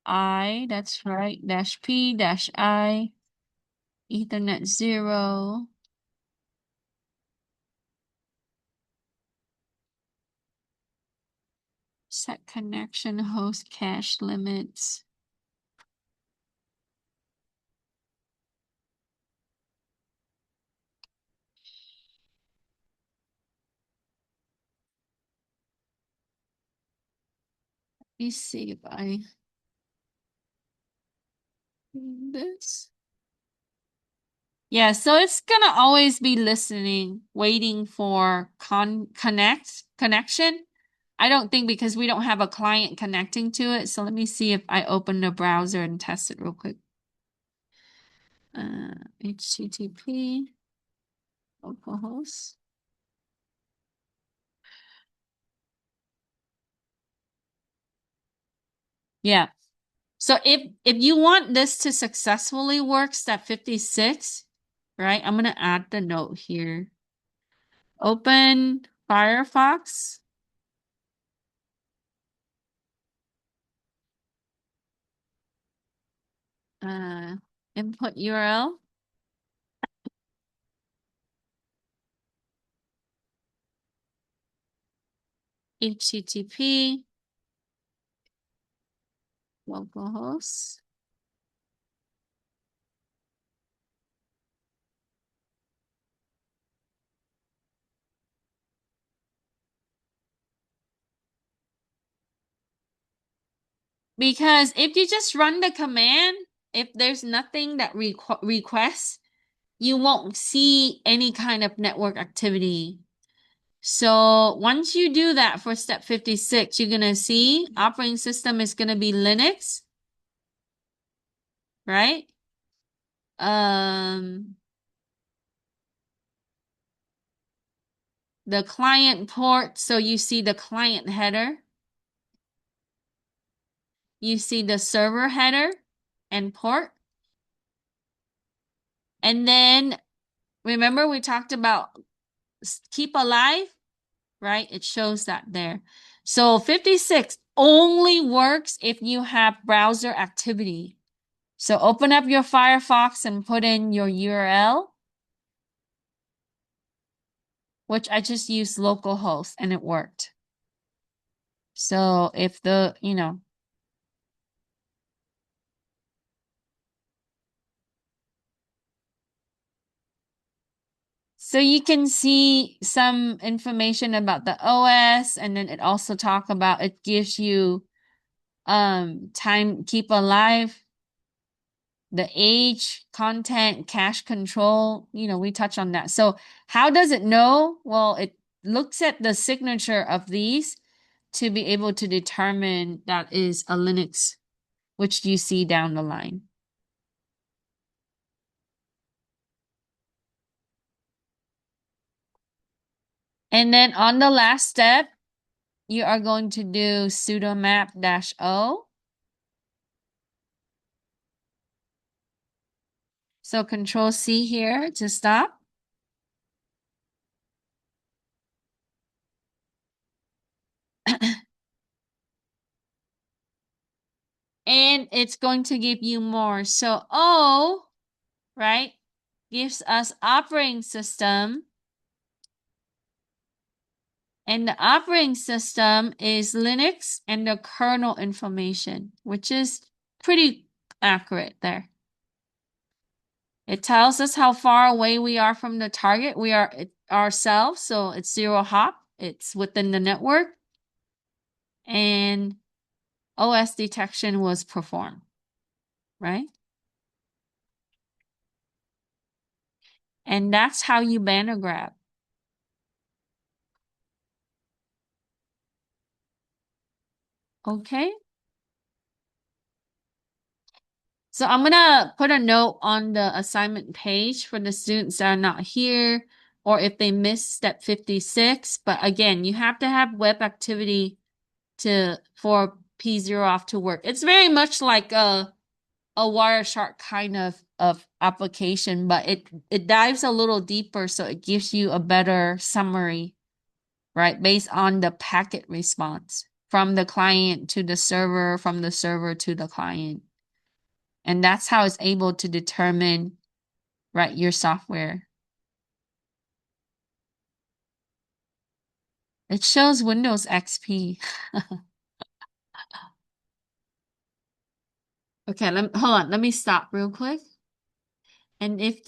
S1: I, that's right, -P, -I, Ethernet 0. Set connection host cache limits. Let me see if I do this. Yeah, so it's gonna always be listening, waiting for connection. I don't think because we don't have a client connecting to it. So let me see if I open the browser and test it real quick. HTTP localhost. Yeah. So if you want this to successfully work, step 56, right? I'm gonna add the note here. Open Firefox. Input URL. HTTP localhost. Because if you just run the command, if there's nothing that requests, you won't see any kind of network activity. So once you do that for step 56, you're going to see operating system is going to be Linux, right? The client port, so you see the client header. You see the server header and port. And then remember we talked about keep alive, right? It shows that there. So 56 only works if you have browser activity. So open up your Firefox and put in your URL, which I just used localhost and it worked. So if so you can see some information about the OS, and then it also it gives you time keep alive, the age, content, cache control, we touch on that. So how does it know? Well, it looks at the signature of these to be able to determine that is a Linux, which you see down the line. And then on the last step, you are going to do sudo map -o. So Control C here to stop. And it's going to give you more. So O, right, gives us operating system. And the operating system is Linux and the kernel information, which is pretty accurate there. It tells us how far away we are from the target. We are ourselves, so it's 0 hop. It's within the network. And OS detection was performed, right? And that's how you banner grab. Okay. So I'm gonna put a note on the assignment page for the students that are not here or if they missed step 56. But again, you have to have web activity for P0 off to work. It's very much like a Wireshark kind of application, but it dives a little deeper, so it gives you a better summary, right? Based on the packet response. from the client to the server, from the server to the client. And that's how it's able to determine, right, your software. It shows Windows XP. Okay, hold on. Let me stop real quick. And if